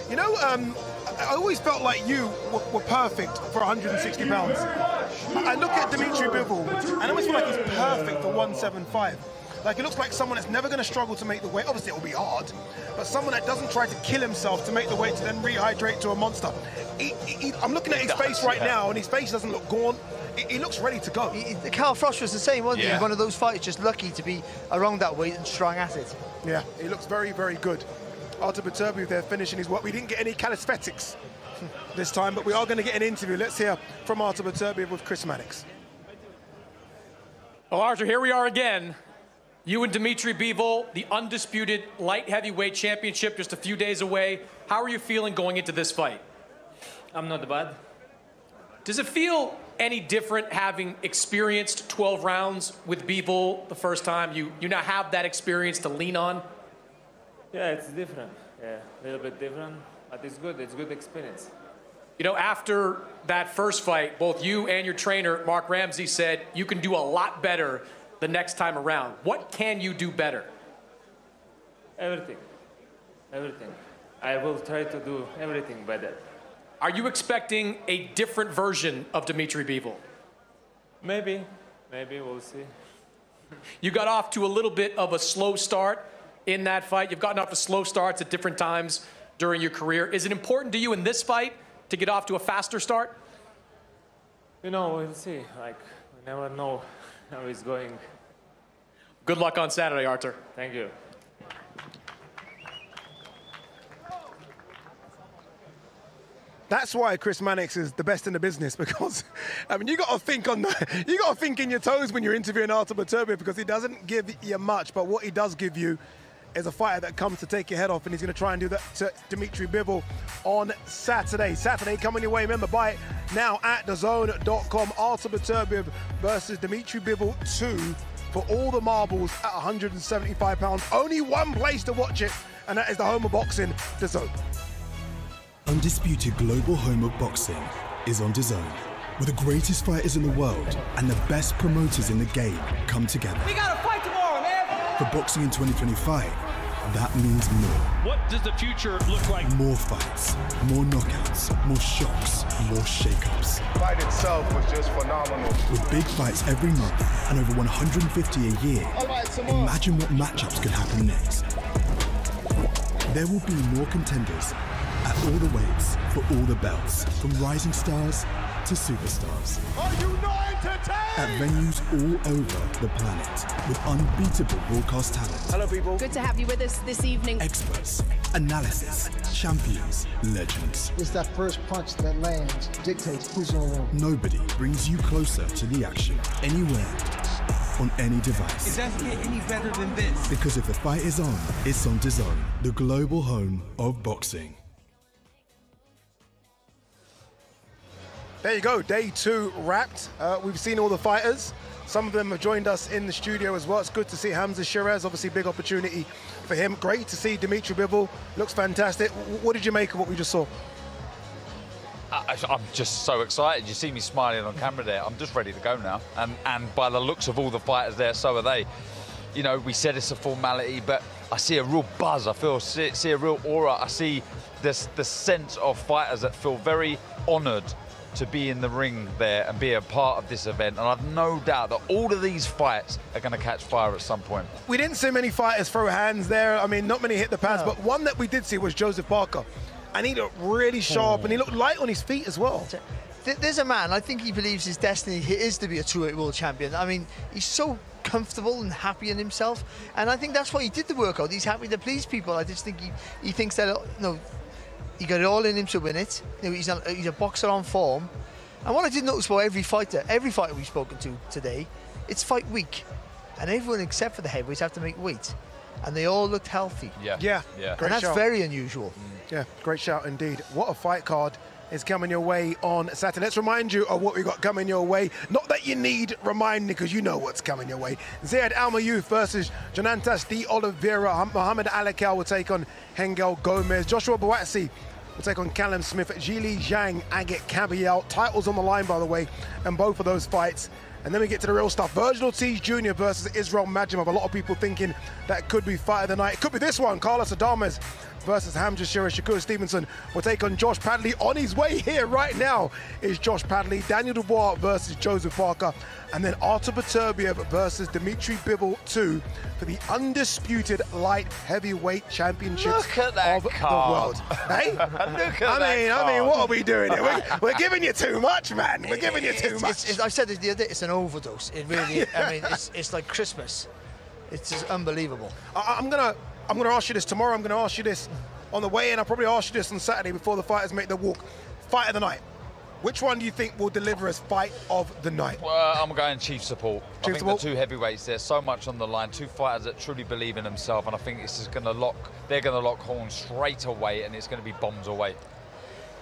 You know, I always felt like you were perfect for 160 pounds. I look at Dimitri Bivol, and I always feel like he's perfect for 175. Like, it looks like someone that's never going to struggle to make the weight. Obviously, it will be hard, but someone that doesn't try to kill himself to make the weight to then rehydrate to a monster. I'm looking at his face right now, and his face doesn't look gaunt. He looks ready to go. Carl Frost was the same, wasn't he? One of those fighters just lucky to be around that weight and strong at it. Yeah, he looks very, very good. Artur Beterbiev there finishing his work. We didn't get any calisthenics this time, but we are going to get an interview. Let's hear from Artur Beterbiev with Chris Mannix. Well, Artur, here we are again. You and Dimitri Bivol, the undisputed light heavyweight championship, just a few days away. How are you feeling going into this fight? I'm not bad. Does it feel any different having experienced 12 rounds with Bivol the first time? You now have that experience to lean on? Yeah, it's different. Yeah, a little bit different, but it's good. It's good experience. You know, after that first fight, both you and your trainer, Mark Ramsey, said you can do a lot better the next time around. What can you do better? Everything. Everything. I will try to do everything better. Are you expecting a different version of Dimitri Bivol? Maybe. Maybe, we'll see. You got off to a little bit of a slow start in that fight. You've gotten off to slow starts at different times during your career. Is it important to you in this fight to get off to a faster start? You know, we'll see. Like, we never know how it's going. Good luck on Saturday, Artur. Thank you. That's why Chris Mannix is the best in the business, because I mean, you got to think in your toes when you're interviewing Artur Beterbiev, because he doesn't give you much, but what he does give you is a fighter that comes to take your head off, and he's going to try and do that to Dimitri Bivol on Saturday. Saturday coming your way. Remember, buy it now at DAZN.com. Artur Beterbiev versus Dimitri Bivol 2 for all the marbles at 175 pounds. Only one place to watch it, and that is the home of boxing, DAZN. Undisputed global home of boxing is on DAZN, where the greatest fighters in the world and the best promoters in the game come together. We got a fight tomorrow, man! For boxing in 2025, that means more. What does the future look like? More fights, more knockouts, more shocks, more shake-ups. The fight itself was just phenomenal. With big fights every month and over 150 a year, imagine what matchups could happen next. There will be more contenders at all the weights, for all the belts, from rising stars to superstars. Are you not entertained? At venues all over the planet, with unbeatable broadcast talent. Hello, people. Good to have you with us this evening. Experts, analysis, champions, legends. It's that first punch that lands dictates who's going to win. Nobody brings you closer to the action, anywhere, on any device. It doesn't get any better than this. Because if the fight is on, it's on DAZN, the global home of boxing. There you go, day 2 wrapped. We've seen all the fighters. Some of them have joined us in the studio as well. It's good to see Hamza Shiraz, obviously big opportunity for him. Great to see Dimitri Bivol, looks fantastic. What did you make of what we just saw? I'm just so excited. You see me smiling on camera there. I'm just ready to go now. And by the looks of all the fighters there, so are they. You know, we said it's a formality, but I see a real buzz. I see a real aura. I see the sense of fighters that feel very honoured to be in the ring there and be a part of this event. And I've no doubt that all of these fights are going to catch fire at some point. We didn't see many fighters throw hands there. I mean, not many hit the pads, but one that we did see was Joseph Parker. And he looked really sharp, and he looked light on his feet as well. There's a man, I think he believes his destiny is to be a true world champion. I mean, he's so comfortable and happy in himself. And I think that's why he did the workout. He's happy to please people. I just think he thinks that, you know, he got it all in him to win it. You know, he's a boxer on form. And what I did notice about every fighter we've spoken to today, it's fight week. and everyone except for the heavyweights have to make weight, and they all looked healthy. Yeah. And that's very unusual. Yeah, great shout indeed. What a fight card is coming your way on Saturday. Let's remind you of what we got coming your way. Not that you need reminding, because you know what's coming your way. Zayed Almayouf versus Jonantas de Oliveira. Mohamed Alakal will take on Hengel Gomez. Joshua Buatsi will take on Callum Smith. Jili Zhang, Agit Kabiel. Titles on the line, by the way, and both of those fights. And then we get to the real stuff. Virgil Ortiz Jr. versus Israel Madrimov. A lot of people thinking that could be fight of the night. It could be this one. Carlos Adames versus Hamza Shira. Shakur Stevenson will take on Josh Padley. On his way here right now is Josh Padley. Daniel Dubois versus Joseph Parker. And then Artur Beterbiev versus Dmitry Bivol 2 for the undisputed light heavyweight championships of the world. Hey? I mean, what are we doing here? We're giving you too much, man. We're giving you too much. I've said this the other day, it's an overdose. It really, I mean, it's like Christmas. It's just unbelievable. I'm gonna ask you this tomorrow. I'm gonna ask you this on the way in. I'll probably ask you this on Saturday before the fighters make their walk. Fight of the night. Which one do you think will deliver us fight of the night? Well, I'm going Chief Support. I think the two heavyweights, there's so much on the line. Two fighters that truly believe in themselves, and I think it's just going to lock. They're going to lock horns straight away, and it's going to be bombs away.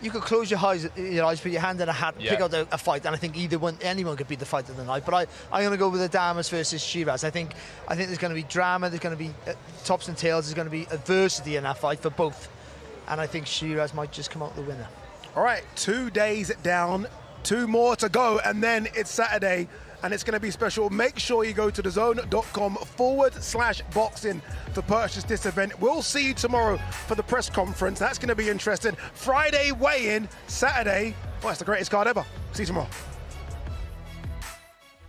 You could close your eyes, put your hand in a hat, pick out a fight, and I think anyone could be the fight of the night. But I'm going to go with Adames versus Shiraz. I think there's going to be drama, there's going to be tops and tails, there's going to be adversity in that fight for both, and I think Shiraz might just come out the winner. All right, 2 days down, 2 more to go, and then it's Saturday, and it's going to be special. Make sure you go to DAZN.com/boxing to purchase this event. We'll see you tomorrow for the press conference. That's going to be interesting. Friday weigh-in, Saturday. Well, it's the greatest card ever. See you tomorrow.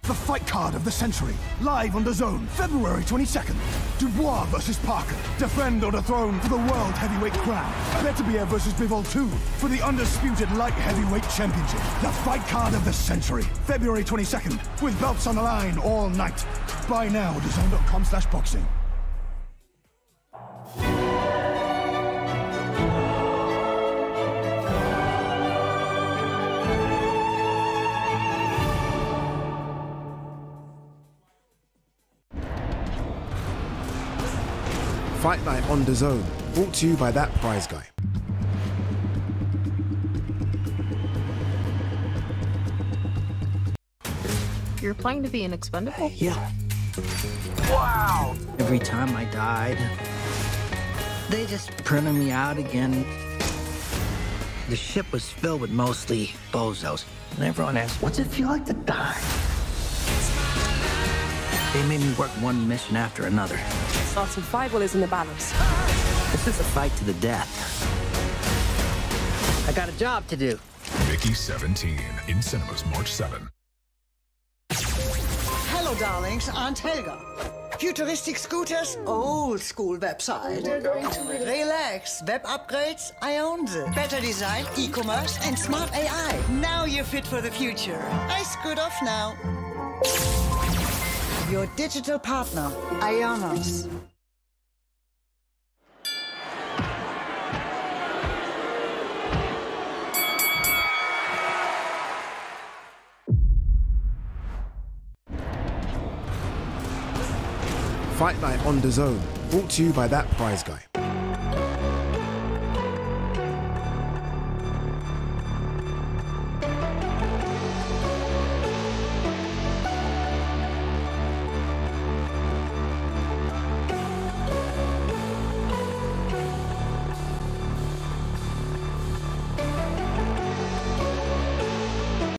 The fight card of the century, live on DAZN, February 22nd. Dubois versus Parker, defend or dethrone for the world heavyweight crown. Beterbiev versus Bivol 2 for the undisputed light heavyweight championship. The fight card of the century, February 22nd, with belts on the line all night. Buy now at DAZN.com/boxing. Fight Night on DAZN, brought to you by that prize guy. You're applying to be an expendable? Yeah. Wow! Every time I died, they just printed me out again. The ship was filled with mostly bozos, and everyone asked, what's it feel like to die? They made me work one mission after another. Our survival is in the balance. This is a fight to the death. I got a job to do. Mickey 17 in cinemas March 7. Hello, darlings. Aunt Helga. Futuristic scooters, old school website. Relax. Web upgrades, I own them. Better design, e-commerce, and smart AI. Now you're fit for the future. I scoot off now. Your digital partner, Ionos. Fight Night on DAZN, brought to you by that prize guy.